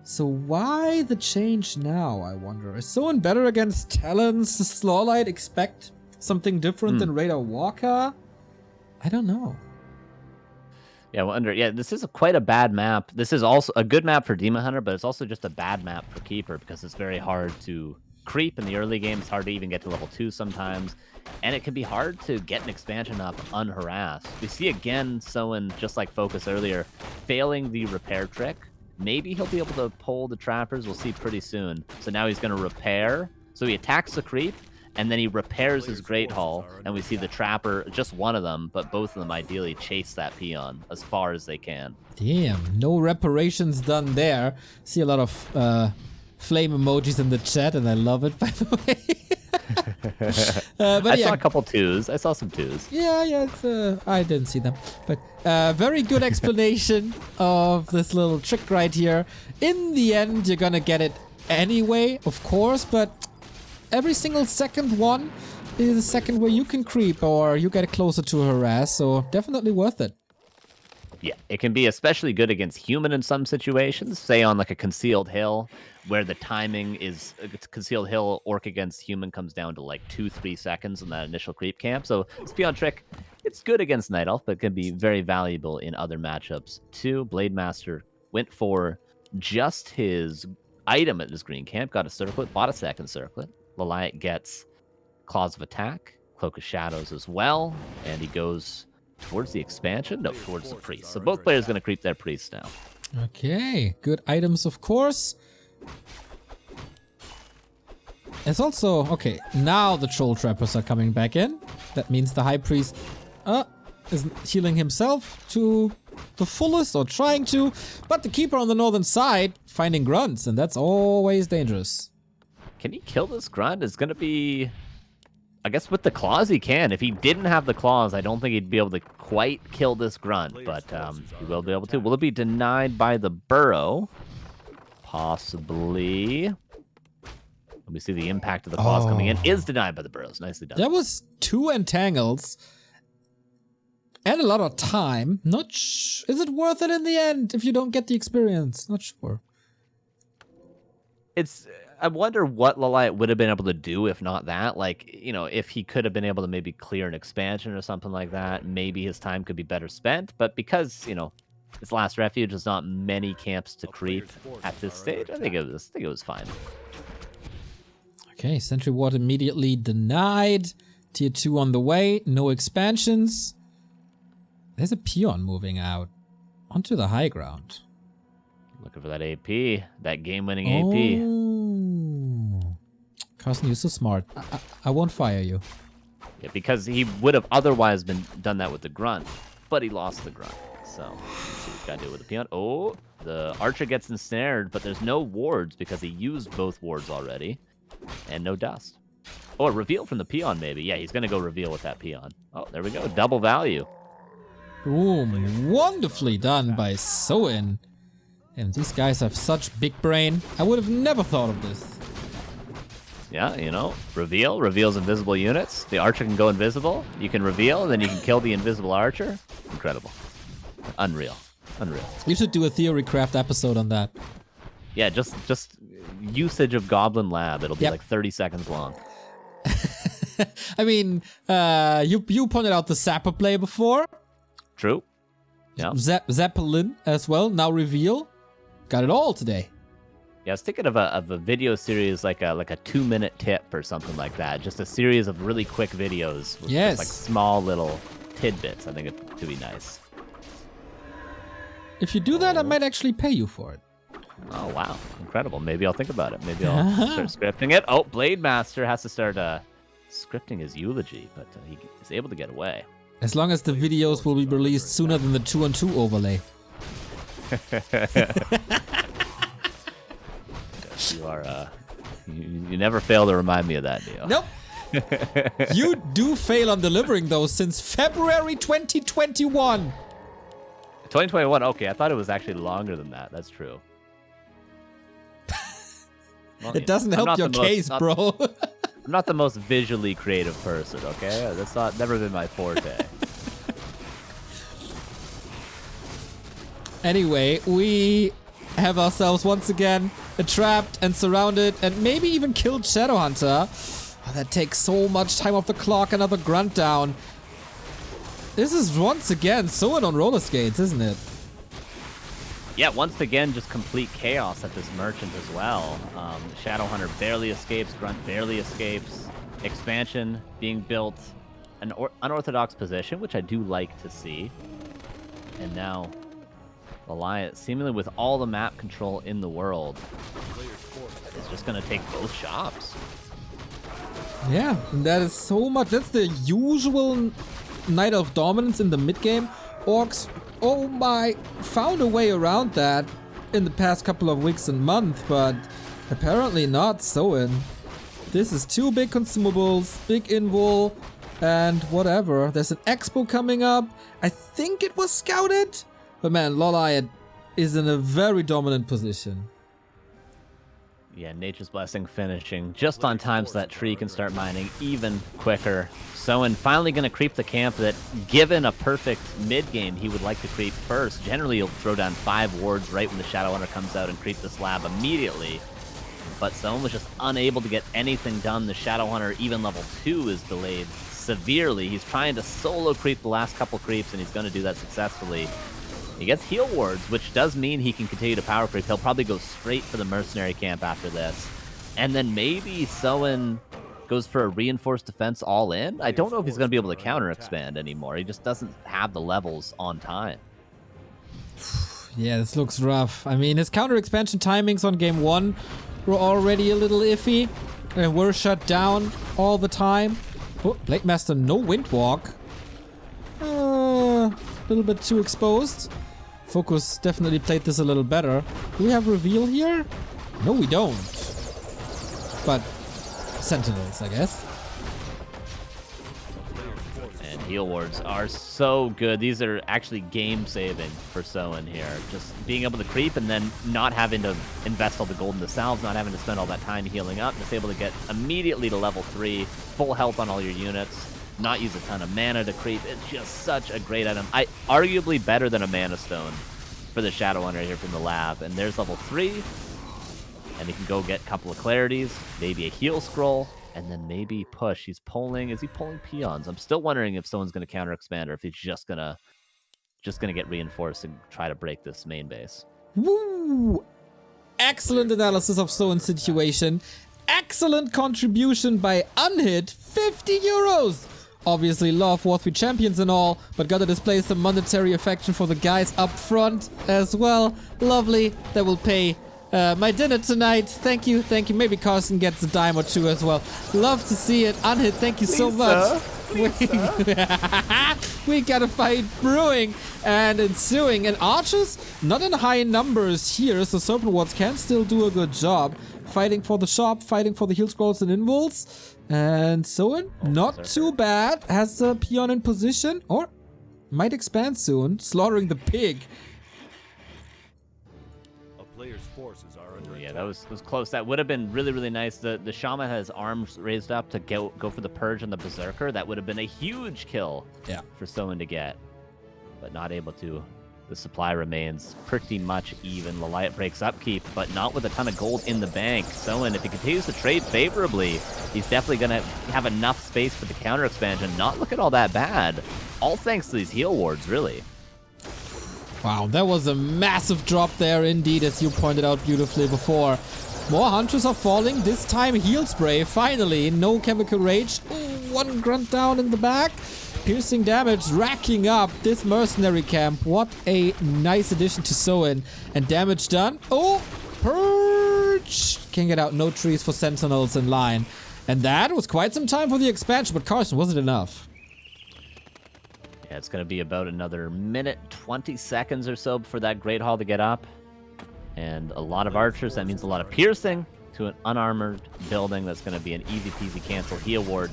So why the change now, I wonder? Is Soin better against Talons? Does LawLiet expect something different than Raider Walker? I don't know. Yeah, yeah, this is quite a bad map. This is also a good map for Demon Hunter, but it's also just a bad map for Keeper because it's very hard to creep in the early game. It's hard to even get to level 2 sometimes. And it can be hard to get an expansion up unharassed. We see again Soin, just like Focus earlier, failing the repair trick. Maybe he'll be able to pull the trappers. We'll see pretty soon. So now he's going to repair. So he attacks the creep, and then he repairs his Great Hall. And we see the trapper, just one of them, but both of them ideally chase that peon as far as they can. Damn, no reparations done there. See a lot of flame emojis in the chat, and I love it, by the way. But I saw a couple 2s. I saw some 2s. Yeah, it's, I didn't see them. But very good explanation of this little trick right here. In the end, you're gonna get it anyway, of course, but every single second one is a second where you can creep or you get closer to harass, so definitely worth it. Yeah, it can be especially good against human in some situations, say on like a concealed hill, where the timing is concealed hill orc against human comes down to like 2-3 seconds in that initial creep camp. So this peon trick, it's good against Night Elf, but can be very valuable in other matchups too. Blade Master went for just his item at this green camp, got a circlet, bought a second circlet. LawLiet gets Claws of Attack, Cloak of Shadows as well, and he goes towards the expansion? No, towards the priest. So both players going to creep their priest now. Okay, good items, of course. It's also, okay, now the troll trappers are coming back in. That means the high priest is healing himself to the fullest, or trying to, but the keeper on the northern side finding grunts, and that's always dangerous. Can he kill this grunt? It's going to be... I guess with the claws he can. If he didn't have the claws, I don't think he'd be able to quite kill this grunt, but he will be able to. Will it be denied by the burrow? Possibly. Let me see the impact of the claws coming in. Is denied by the burrows. Nicely done. That was 2 entangles and a lot of time. Is it worth it in the end if you don't get the experience? Not sure. I wonder what LawLiet would have been able to do if not that. Like, you know, if he could have been able to maybe clear an expansion or something like that, maybe his time could be better spent. But because, you know, it's Last Refuge, there's not many camps to creep at this stage. I think it was fine. Okay, Sentry Ward immediately denied. Tier 2 on the way. No expansions. There's a peon moving out onto the high ground. Looking for that AP, that game-winning AP. Carson, you're so smart. I won't fire you. Yeah, because he would have otherwise done that with the grunt, but he lost the grunt. So let's see what he's got to do with the peon. Oh, the archer gets ensnared, but there's no wards because he used both wards already, and no dust. Oh, a reveal from the peon maybe. Yeah, he's gonna go reveal with that peon. Oh, there we go, double value. Boom, wonderfully done by Soin. And these guys have such big brain. I would have never thought of this. Yeah, you know, reveals invisible units. The archer can go invisible. You can reveal, and then you can kill the invisible archer. Incredible. Unreal. We should do a theory craft episode on that. Yeah, just usage of Goblin Lab. It'll be like 30 seconds long. I mean, you pointed out the Zapper play before. True. Yeah. Zeppelin as well. Now reveal. Got it all today. Yeah, I was thinking of a video series like a 2-minute tip or something like that. Just a series of really quick videos with just like small little tidbits. I think it could be nice. If you do that, I might actually pay you for it. Oh, wow. Incredible. Maybe I'll think about it. Maybe I'll start scripting it. Oh, Blade Master has to start scripting his eulogy, but he is able to get away. As long as the videos will be released sooner than the 2-on-2 overlay. You are, you never fail to remind me of that, Neo. Nope. You do fail on delivering those since February 2021. 2021, okay. I thought it was actually longer than that. That's true. Well, it doesn't help your case, bro. I'm not the most visually creative person, okay? That's never been my forte. Anyway, we have ourselves once again trapped and surrounded and maybe even killed Shadowhunter. Oh, that takes so much time off the clock. Another grunt down. This is once again Soin on roller skates, isn't it? Yeah, once again, just complete chaos at this merchant as well. Shadowhunter barely escapes, Grunt barely escapes. Expansion being built, an unorthodox position, which I do like to see. And now, LawLiet, seemingly with all the map control in the world, is just going to take both shops. Yeah, that is so much. That's the usual Night of Dominance in the mid-game. Orcs, oh my, found a way around that in the past couple of weeks and months, but apparently not Soin. This is two big consumables, big invul, and whatever. There's an expo coming up. I think it was scouted, but man, LawLiet is in a very dominant position. Yeah, Nature's Blessing finishing just on time so that tree can start mining even quicker. Soin finally going to creep the camp that, given a perfect mid-game, he would like to creep first. Generally, he'll throw down 5 wards right when the Shadowhunter comes out and creep the slab immediately. But Soin was just unable to get anything done. The Shadowhunter, even level 2, is delayed severely. He's trying to solo creep the last couple creeps, and he's going to do that successfully. He gets heal wards, which does mean he can continue to power creep. He'll probably go straight for the mercenary camp after this. And then maybe Soin goes for a reinforced defense all in. I don't know if he's going to be able to counter expand anymore. He just doesn't have the levels on time. Yeah, this looks rough. I mean, his counter expansion timings on game 1 were already a little iffy. And were shut down all the time. Oh, Blade Master, no Windwalk. A little bit too exposed. Focus definitely played this a little better. Do we have reveal here? No, we don't. But Sentinels, I guess. And heal wards are so good. These are actually game-saving for Soin here. Just being able to creep and then not having to invest all the gold in the salves, not having to spend all that time healing up, just able to get immediately to level 3, full health on all your units, not use a ton of mana to creep. It's just such a great item. Arguably better than a Mana Stone for the Shadowhunter here from the lab. And there's level 3. And he can go get a couple of clarities, maybe a heal scroll, and then maybe push. Is he pulling peons? I'm still wondering if someone's going to counter expand or if he's just gonna get reinforced and try to break this main base. Woo! Excellent analysis of Soin's situation. Excellent contribution by Unhit. 50 euros! Obviously love W3Champions and all, but gotta display some monetary affection for the guys up front as well. Lovely. That will pay my dinner tonight. Thank you. Maybe Carson gets a dime or two as well. Love to see it. Unhit, thank you so much. We got a fight brewing and ensuing. And archers, not in high numbers here, so Serpent Wards can still do a good job. Fighting for the shop, fighting for the heal scrolls and invuls. And Soin, not too bad. Has a peon in position, or might expand soon. Slaughtering the pig. player's forces are under Yeah, attack. that was close. That would have been really, really nice. The Shaman has arms raised up to go for the Purge and the Berserker. That would have been a huge kill for Soin to get, but not able to. The supply remains pretty much even. LawLiet breaks upkeep, but not with a ton of gold in the bank. Soin, if he continues to trade favorably, he's definitely going to have enough space for the counter expansion. Not looking all that bad. All thanks to these heal wards, really. Wow, that was a massive drop there indeed, as you pointed out beautifully before. More Hunters are falling, this time Heal Spray, finally. No Chemical Rage. Ooh, one grunt down in the back. Piercing damage, racking up this mercenary camp. What a nice addition to Soin. And damage done. Oh, Purge! Can't get out, no trees for Sentinels in line. And that was quite some time for the expansion, but Carson, was it enough? Yeah, it's going to be about another minute, 20 seconds or so for that Great Hall to get up. And a lot of archers, that means a lot of piercing to an unarmored building. That's going to be an easy-peasy cancel heal ward.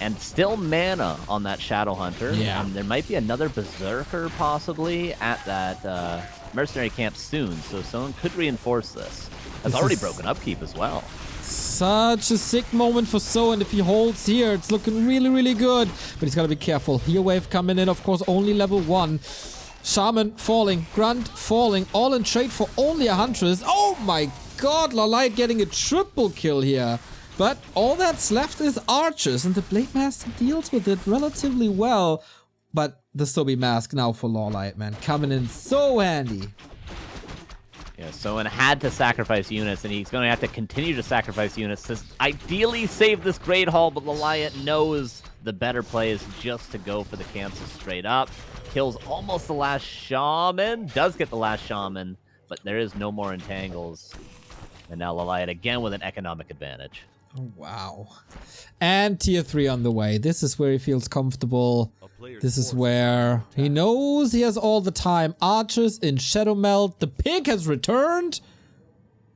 And still mana on that Shadow Hunter. Yeah. There might be another Berserker possibly at that mercenary camp soon. So someone could reinforce this. Has already broken upkeep as well. Such a sick moment for Soin. If he holds here, it's looking really, really good. But he's got to be careful. Heal wave coming in, of course, only level 1. Shaman falling, Grunt falling, all in trade for only a Huntress. Oh my god, LawLiet getting a triple kill here. But all that's left is archers, and the Blade Master deals with it relatively well. But the Sobi Mask now for LawLiet, man, coming in so handy. Yeah, Soin had to sacrifice units, and he's going to have to continue to sacrifice units to ideally save this Great Hall, but LawLiet knows the better play is just to go for the cancel straight up. Kills almost the last Shaman, does get the last Shaman, but there is no more entangles. And now LawLiet again with an economic advantage. Oh, wow. And tier 3 on the way. This is where he feels comfortable. This is where he knows he has all the time. Archers in Shadow Melt. The pig has returned.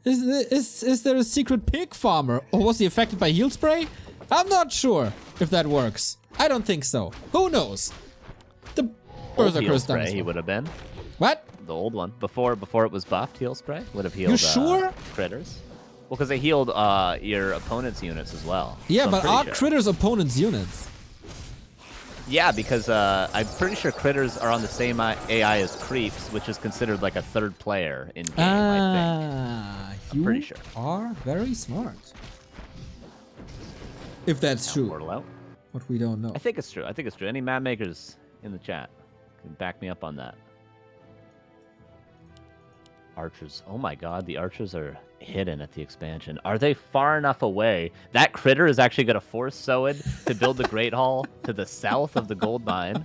Is there a secret pig farmer? Or was he affected by heal spray? I'm not sure if that works. I don't think so. Who knows? The Berserker's done. He would have been. What? The old one. Before it was buffed, heal spray would have healed You sure? critters. Well, because they healed your opponent's units as well. Yeah, so but are critters opponents' units? Yeah, because I'm pretty sure critters are on the same AI as creeps, which is considered like a third player in game, I think. I'm pretty sure. Are very smart. If that's true. Portal out. But we don't know. I think it's true. Any map makers in the chat can back me up on that. Archers. Oh my god, the archers are hidden at the expansion. Are they far enough away? That critter is actually going to force Soin to build the Great Hall to the south of the gold mine,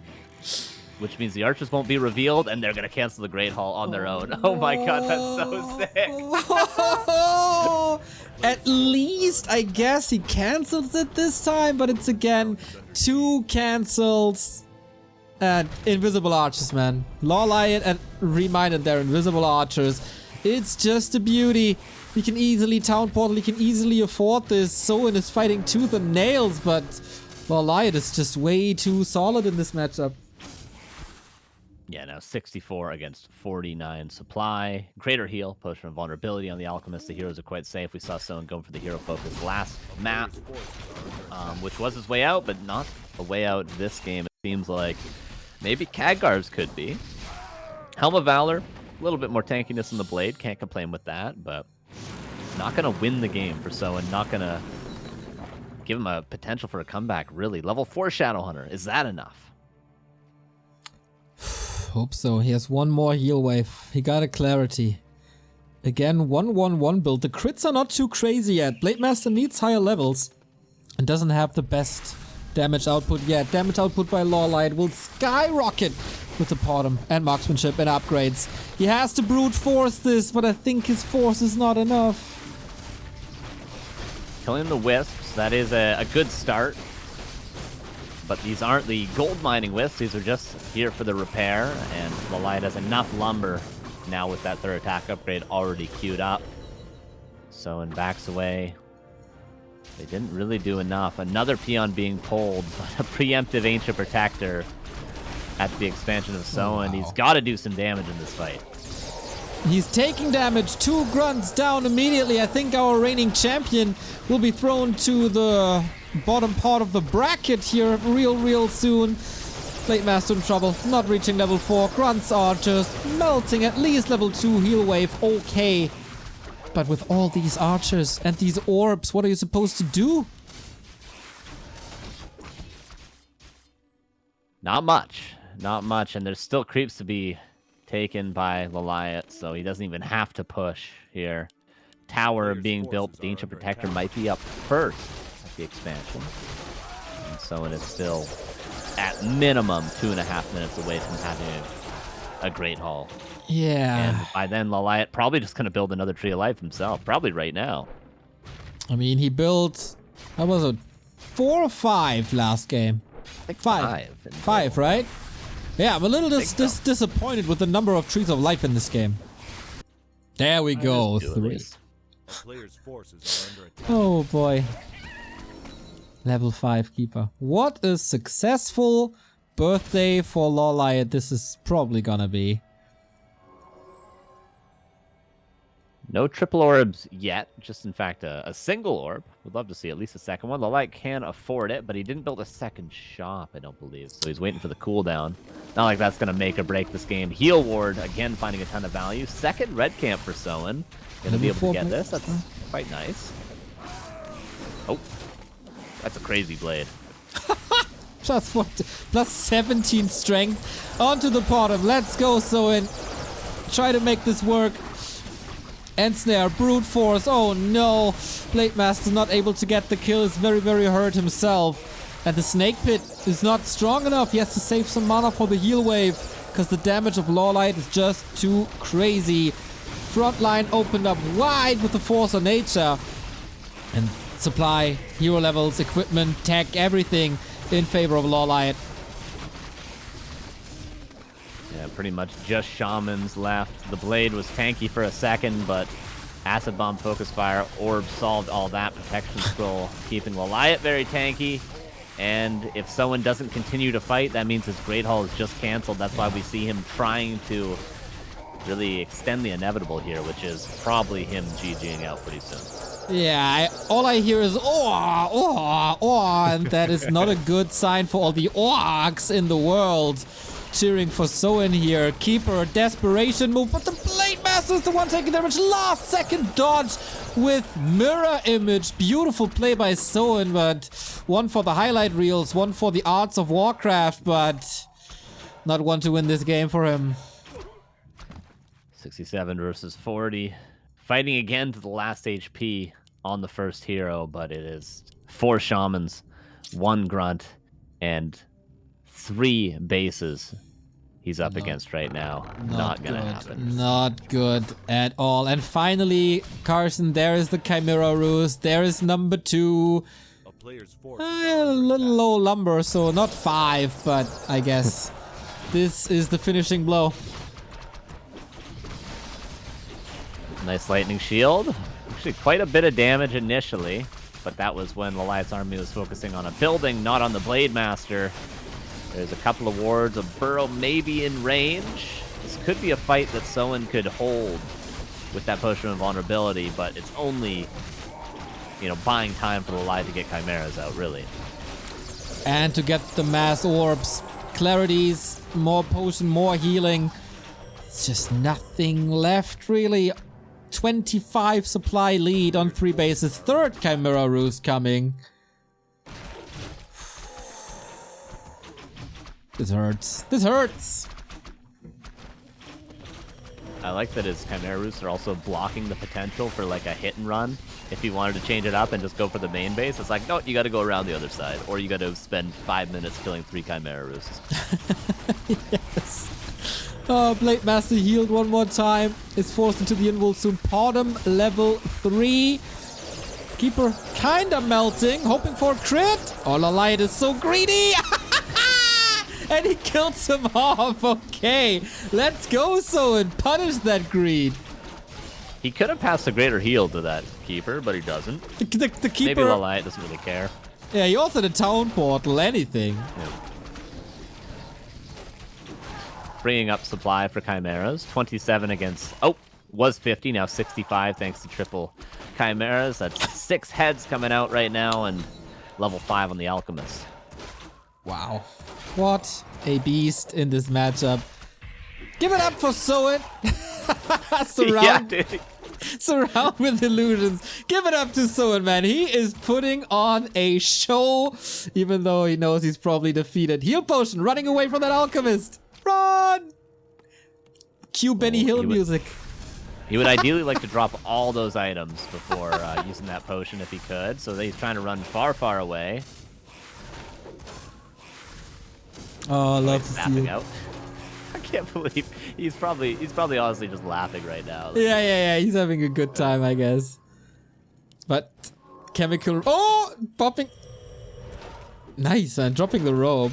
which means the archers won't be revealed, and they're going to cancel the Great Hall on their own. Oh my god, that's so sick. At least, I guess, he cancels it this time, but it's again 2 cancels. And invisible archers, man. LawLiet and reminded they're invisible archers. It's just a beauty. He can easily town portal. He can easily afford this. Soin is fighting tooth and nails, but LawLiet is just way too solid in this matchup. Yeah, now 64 against 49 supply. Greater heal, potion of vulnerability on the alchemist. The heroes are quite safe. We saw Soin going for the hero focus last map, which was his way out, but not a way out this game. It seems like maybe Khadgar's could be. Helm of Valor, a little bit more tankiness in the blade. Can't complain with that, but not going to win the game for Soin. Not going to give him a potential for a comeback, really. Level 4 Shadow Hunter. Is that enough? Hope so. He has one more heal wave. He got a clarity. Again, 1-1-1 build. The crits are not too crazy yet. Blade Master needs higher levels and doesn't have the best damage output yet. Damage output by LawLiet will skyrocket with the Potom and marksmanship and upgrades. He has to brute force this, but I think his force is not enough. Killing the wisps, that is a good start. But these aren't the gold mining wisps, these are just here for the repair, and LawLiet has enough lumber now with that third attack upgrade already queued up. Soin backs away. They didn't really do enough. Another peon being pulled, but a preemptive Ancient Protector at the expansion of Soin. wow. He's got to do some damage in this fight. He's taking damage. 2 grunts down immediately. I think our reigning champion will be thrown to the bottom part of the bracket here real soon. Blade Master in trouble. Not reaching level 4. Grunts are just melting. At least level 2 heal wave. Okay. But with all these archers and these orbs, what are you supposed to do? Not much. Not much. And there's still creeps to be taken by LawLiet, so he doesn't even have to push here. Tower being built, the Ancient Protector might be up first at the expansion. And so it is still, at minimum, 2.5 minutes away from having a great haul. Yeah. And by then, LawLiet probably just going to build another Tree of Life himself, probably right now. I mean, he built, what was it, 4 or 5 last game? I think 5. 5. 5, right? Yeah, I'm a little disappointed with the number of Trees of Life in this game. There we go, 3. A player's forces are under attack. Oh boy. Level 5 Keeper. What a successful birthday for LawLiet this is probably gonna be. No triple orbs yet, just in fact a single orb. Would love to see at least a second one. LawLiet can afford it, but he didn't build a second shop, I don't believe. So he's waiting for the cooldown. Not like that's going to make or break this game. Heal Ward, again, finding a ton of value. Second red camp for Soin. Going to be able to get this. That's quite nice. Oh, that's a crazy blade. Plus 17 strength. Onto the bottom. Let's go, Soin. Try to make this work. End snare, brute force. Oh no, Blade Master not able to get the kill. Is very hurt himself. And the snake pit is not strong enough. He has to save some mana for the heal wave because the damage of LawLiet is just too crazy. Front line opened up wide with the force of nature. And supply, hero levels, equipment, tech, everything in favor of LawLiet. Yeah, pretty much just shamans left. The blade was tanky for a second, but acid bomb, focus fire, orb solved all that. Protection scroll keeping LawLiet very tanky. And if someone doesn't continue to fight, that means his Great Hall is just canceled. That's why we see him trying to really extend the inevitable here, which is probably him GGing out pretty soon. Yeah, all I hear is and that is not a good sign for all the orcs in the world. Cheering for Soin here. Keeper, desperation move, but the Blade Master is the one taking damage. Last second dodge with mirror image. Beautiful play by Soin, but one for the highlight reels, one for the arts of Warcraft, but not one to win this game for him. 67 versus 40. Fighting again to the last HP on the first hero, but it is 4 shamans, 1 grunt, and 3 bases he's up against right now. Not gonna happen. Not good at all. And finally, Carson, there is the Chimera Ruse. There is number 2. A player's force A little low lumber, so not 5, but I guess this is the finishing blow. Nice lightning shield. Actually, quite a bit of damage initially, but that was when LawLiet's army was focusing on a building, not on the Blade Master. There's a couple of wards. A burrow maybe in range. This could be a fight that Soin could hold with that potion of vulnerability, but it's only, you know, buying time for LawLiet to get chimeras out, really. And to get the mass orbs, clarities, more potion, more healing. It's just nothing left, really. 25 supply lead on 3 bases. 3rd Chimera Ruse coming. This hurts. This hurts! I like that his Chimera Roosts are also blocking the potential for like a hit and run. If he wanted to change it up and just go for the main base, it's like, no, you gotta go around the other side. Or you gotta spend 5 minutes killing 3 Chimera Roosts. Yes. Blade Master healed one more time. Is forced into the invul soon. Bottom level 3. Keeper kinda melting. Hoping for a crit. Oh, LawLiet is so greedy! And he kills him off. Okay, let's go, Soin. Punish that greed. He could have passed a greater heal to that keeper, but he doesn't. The keeper. Maybe LawLiet doesn't really care. Yeah, he also the town portal. Anything. Yeah. Freeing up supply for chimeras. 27 against. Oh, was 50, now 65 thanks to triple chimeras. That's 6 heads coming out right now, and level 5 on the alchemist. Wow. What a beast in this matchup. Give it up for Soin. Surround, Yeah, dude. surround with illusions. Give it up to Soin, man. He is putting on a show, even though he knows he's probably defeated. Heal potion, running away from that alchemist. Run! Cue Benny Hill music. He would ideally like to drop all those items before using that potion if he could. So he's trying to run far, far away. Oh, I love to see Snapping it. out. I can't believe he's probably honestly just laughing right now. Yeah. He's having a good time, I guess. But chemical. Oh, popping. Nice, man. Dropping the rope.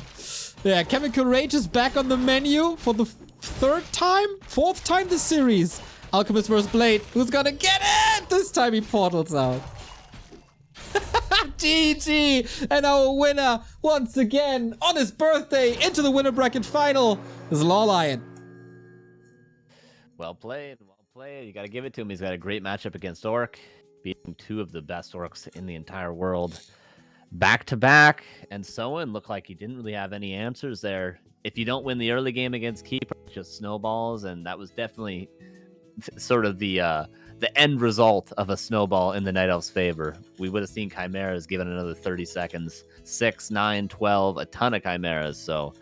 Yeah, chemical rage is back on the menu for the fourth time this series. Alchemist vs. Blade. Who's gonna get it? This time he portals out. GG! And our winner, once again, on his birthday, into the winner bracket final, is LawLiet. Well played, well played. You got to give it to him. He's got a great matchup against Orc, beating 2 of the best Orcs in the entire world. Back to back, and Soin looked like he didn't really have any answers there. If you don't win the early game against Keeper, it just snowballs, and that was definitely sort of the end result of a snowball in the Night Elf's favor. We would have seen Chimeras given another 30 seconds. 6, 9, 12, a ton of Chimeras. So,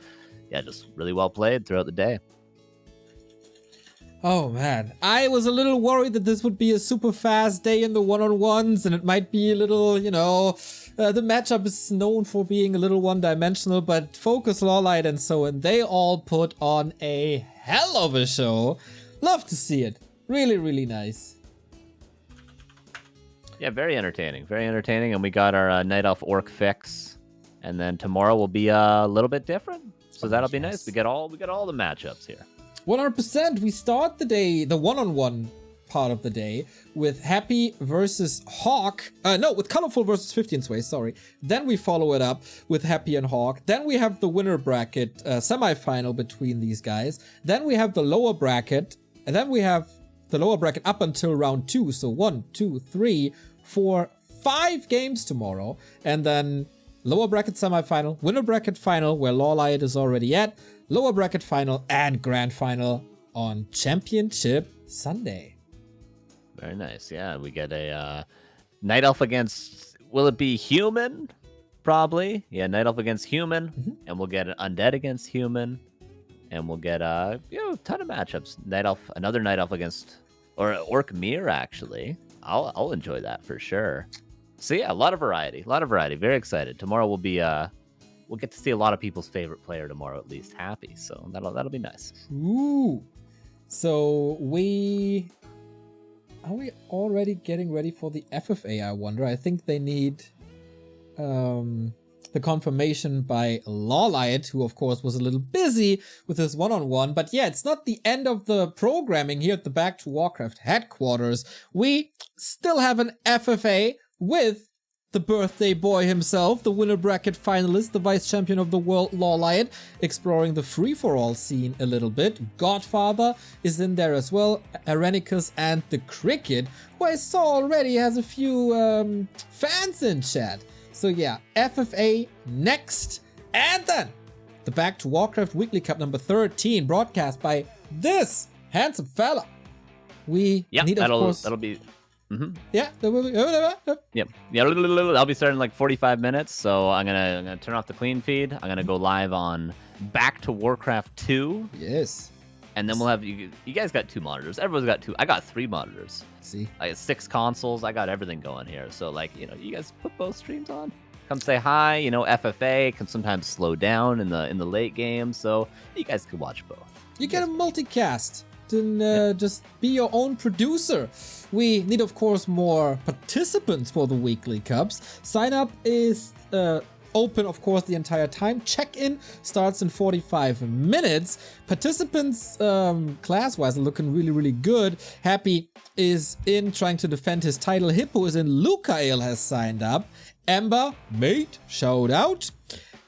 yeah, just really well played throughout the day. Oh, man. I was a little worried that this would be a super fast day in the one-on-ones, and it might be a little, the matchup is known for being a little one-dimensional, but Focus, LawLiet, and Soin, they all put on a hell of a show. Love to see it. Really, really nice. Yeah, very entertaining, and we got our Night Elf Orc fix, and then tomorrow will be a little bit different, so that'll be nice. We got all the matchups here. 100%. We start the day, the one-on-one part of the day, with Happy versus Hawk. With Colorful versus 15 Sway, sorry. Then we follow it up with Happy and Hawk. Then we have the winner bracket semifinal between these guys. Then we have the lower bracket, and then we have the lower bracket up until round 2. So 1, 2, 3, 4, 5 games tomorrow. And then lower bracket semifinal, winner bracket final, where LawLiet is already at, lower bracket final, and grand final on Championship Sunday. Very nice. Yeah, we get a Night Elf against, will it be Human? Probably. Yeah, Night Elf against Human, and we'll get an Undead against Human, and we'll get a ton of matchups. Another Night Elf against, or Orc Mirror, actually. I'll enjoy that for sure. So yeah, a lot of variety. Very excited. Tomorrow will be we'll get to see a lot of people's favorite player tomorrow, at least Happy. So that'll be nice. Ooh. So are we already getting ready for the FFA, I wonder? I think they need the confirmation by LawLiet, who of course was a little busy with his one-on-one. But yeah, it's not the end of the programming here at the Back to Warcraft headquarters. We still have an FFA with the birthday boy himself, the winner bracket finalist, the vice champion of the world, LawLiet, exploring the free-for-all scene a little bit. Godfather is in there as well, Arenicus and the Cricket, who I saw already has a few fans in chat. So yeah, FFA next, and then the Back to Warcraft Weekly Cup number 13, broadcast by this handsome fella. We need, of course... that'll be... Mm-hmm. Yeah, there will be. Yep. Yeah, I'll be starting in like 45 minutes, so I'm gonna turn off the clean feed. I'm gonna go live on Back to Warcraft 2. Yes. And then we'll have you guys got 2 monitors. Everyone's got 2. I got 3 monitors. See, I got 6 consoles. I got everything going here. So like, you guys put both streams on. Come say hi. FFA can sometimes slow down in the late game, so you guys can watch both. You get a multicast. Then just be your own producer. We need, of course, more participants for the weekly cups. Sign up is open, of course, the entire time. Check-in starts in 45 minutes. Participants, class-wise, are looking really, really good. Happy is in trying to defend his title. Hippo is in. Lucael has signed up. Ember, mate, shout out.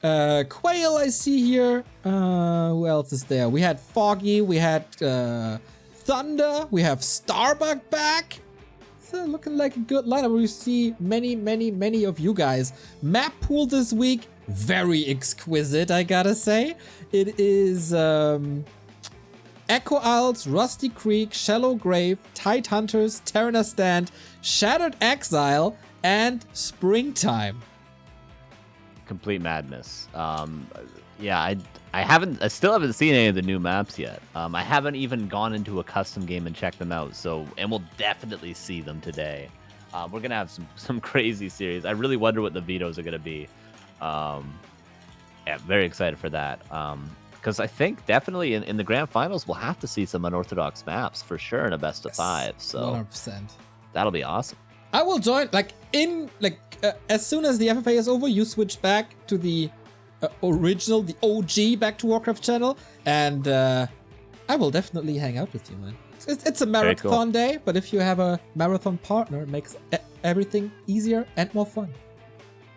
Quail, I see here. Who else is there? We had Foggy, we had Thunder. We have Starbuck back. So looking like a good lineup. We see many of you guys. Map pool this week, very exquisite, I gotta say. It is Echo Isles, Rusty Creek, Shallow Grave, Tide Hunters, Terraner Stand, Shattered Exile, and Springtime. Complete madness. Yeah, I still haven't seen any of the new maps yet. I haven't even gone into a custom game and checked them out. And we'll definitely see them today. We're gonna have some crazy series. I really wonder what the vetoes are gonna be. Yeah, very excited for that. Because I think definitely in the grand finals we'll have to see some unorthodox maps for sure in a best of 5. So 100%. that'll be awesome. I will join as soon as the FFA is over. You switch back to the original, the OG Back to Warcraft channel, and I will definitely hang out with you, man. It's a marathon day, but if you have a marathon partner, it makes everything easier and more fun.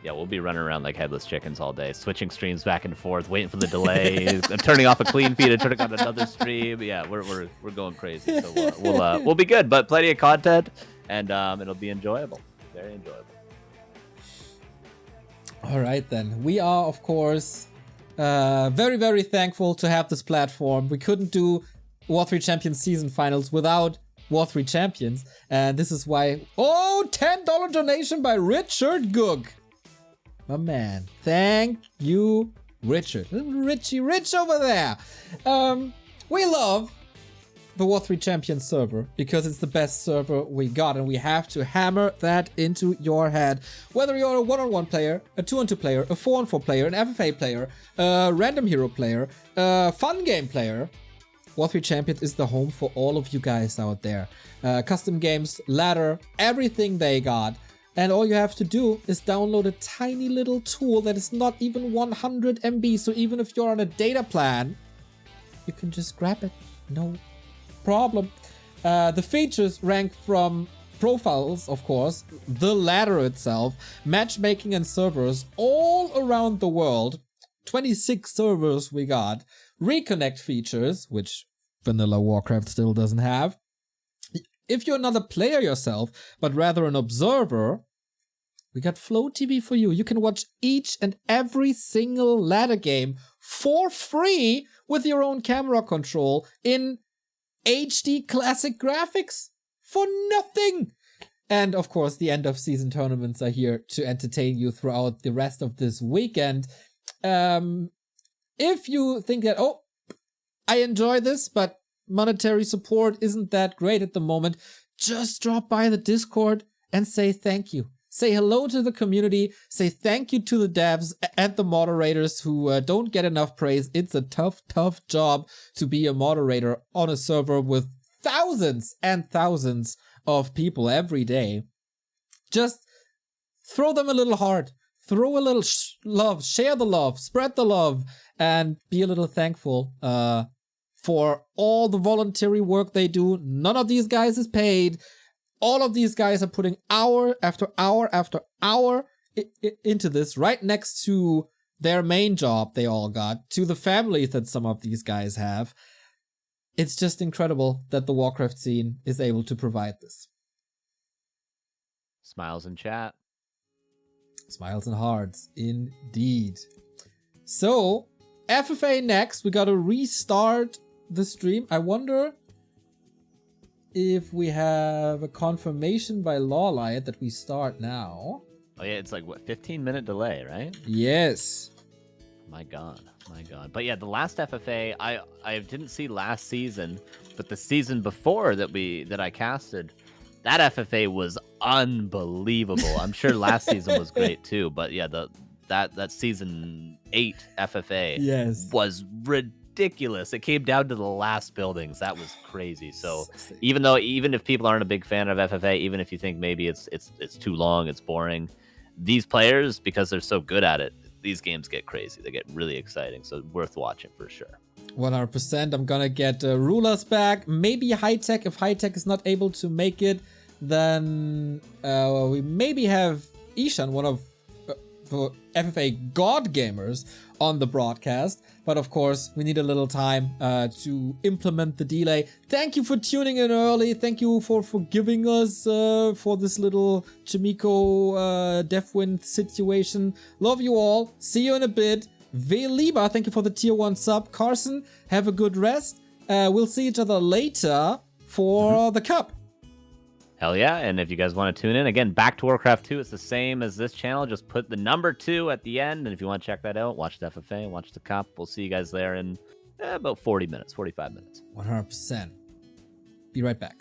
Yeah, we'll be running around like headless chickens all day, switching streams back and forth, waiting for the delay, turning off a clean feed and turning on another stream. Yeah, we're going crazy. So we'll be good, but plenty of content, and it'll be enjoyable, very enjoyable. All right, then. We are, of course, very thankful to have this platform. We couldn't do W3Champions season finals without W3Champions, and this is why. Oh, $10 donation by Richard Goog. My man. Thank you, Richard. Richie Rich over there. We love the W3Champions server because it's the best server we got, and we have to hammer that into your head. Whether you're a 1-on-1 player, a 2-on-2 player, a 4-on-4 player, an FFA player, a random hero player, a fun game player, W3Champions is the home for all of you guys out there. Custom games, ladder, everything they got. And all you have to do is download a tiny little tool that is not even 100 MB. So even if you're on a data plan, you can just grab it. No problem. The features rank from profiles, of course, the ladder itself, matchmaking and servers all around the world. 26 servers we got. Reconnect features, which vanilla Warcraft still doesn't have. If you're not a player yourself, but rather an observer, we got Flow TV for you. You can watch each and every single ladder game for free with your own camera control in HD classic graphics for nothing. And of course, the end of season tournaments are here to entertain you throughout the rest of this weekend. If you think that, oh, I enjoy this, but monetary support isn't that great at the moment, just drop by the Discord and say thank you. Say hello to the community. Say thank you to the devs and the moderators who don't get enough praise. It's a tough job to be a moderator on a server with thousands and thousands of people every day. Just throw them a little heart. Throw a little love. Share the love. Spread the love. And be a little thankful for all the voluntary work they do. None of these guys is paid. All of these guys are putting hour after hour after hour into this, right next to their main job they all got, to the families that some of these guys have. It's just incredible that the Warcraft scene is able to provide this. Smiles in chat. Smiles and hearts, indeed. So, FFA next. We gotta restart the stream. I wonder if we have a confirmation by LawLiet that we start now. Oh yeah, it's like, what, 15-minute delay, right? Yes. My god. But yeah, the last FFA, I didn't see last season, but the season before that I casted, that FFA was unbelievable. I'm sure last season was great too, but yeah, that season 8 FFA was ridiculous. It came down to the last buildings. That was crazy. So even if people aren't a big fan of FFA, even if you think maybe it's too long, it's boring, these players, because they're so good at it, these games get crazy. They get really exciting. So worth watching for sure. 100%. I'm gonna get rulers back. Maybe high tech. If high tech is not able to make it, then we maybe have Ishan, one of for FFA God gamers on the broadcast. But of course, we need a little time to implement the delay. Thank you for tuning in early. Thank you for forgiving us for this little Chimico Deathwind situation. Love you all. See you in a bit. Veliba, thank you for the tier 1 sub. Carson, have a good rest. We'll see each other later for the cup. Hell yeah, and if you guys want to tune in, again, back to Warcraft 2, it's the same as this channel. Just put the number 2 at the end, and if you want to check that out, watch the FFA, watch the cup. We'll see you guys there in about 40 minutes, 45 minutes. 100%. Be right back.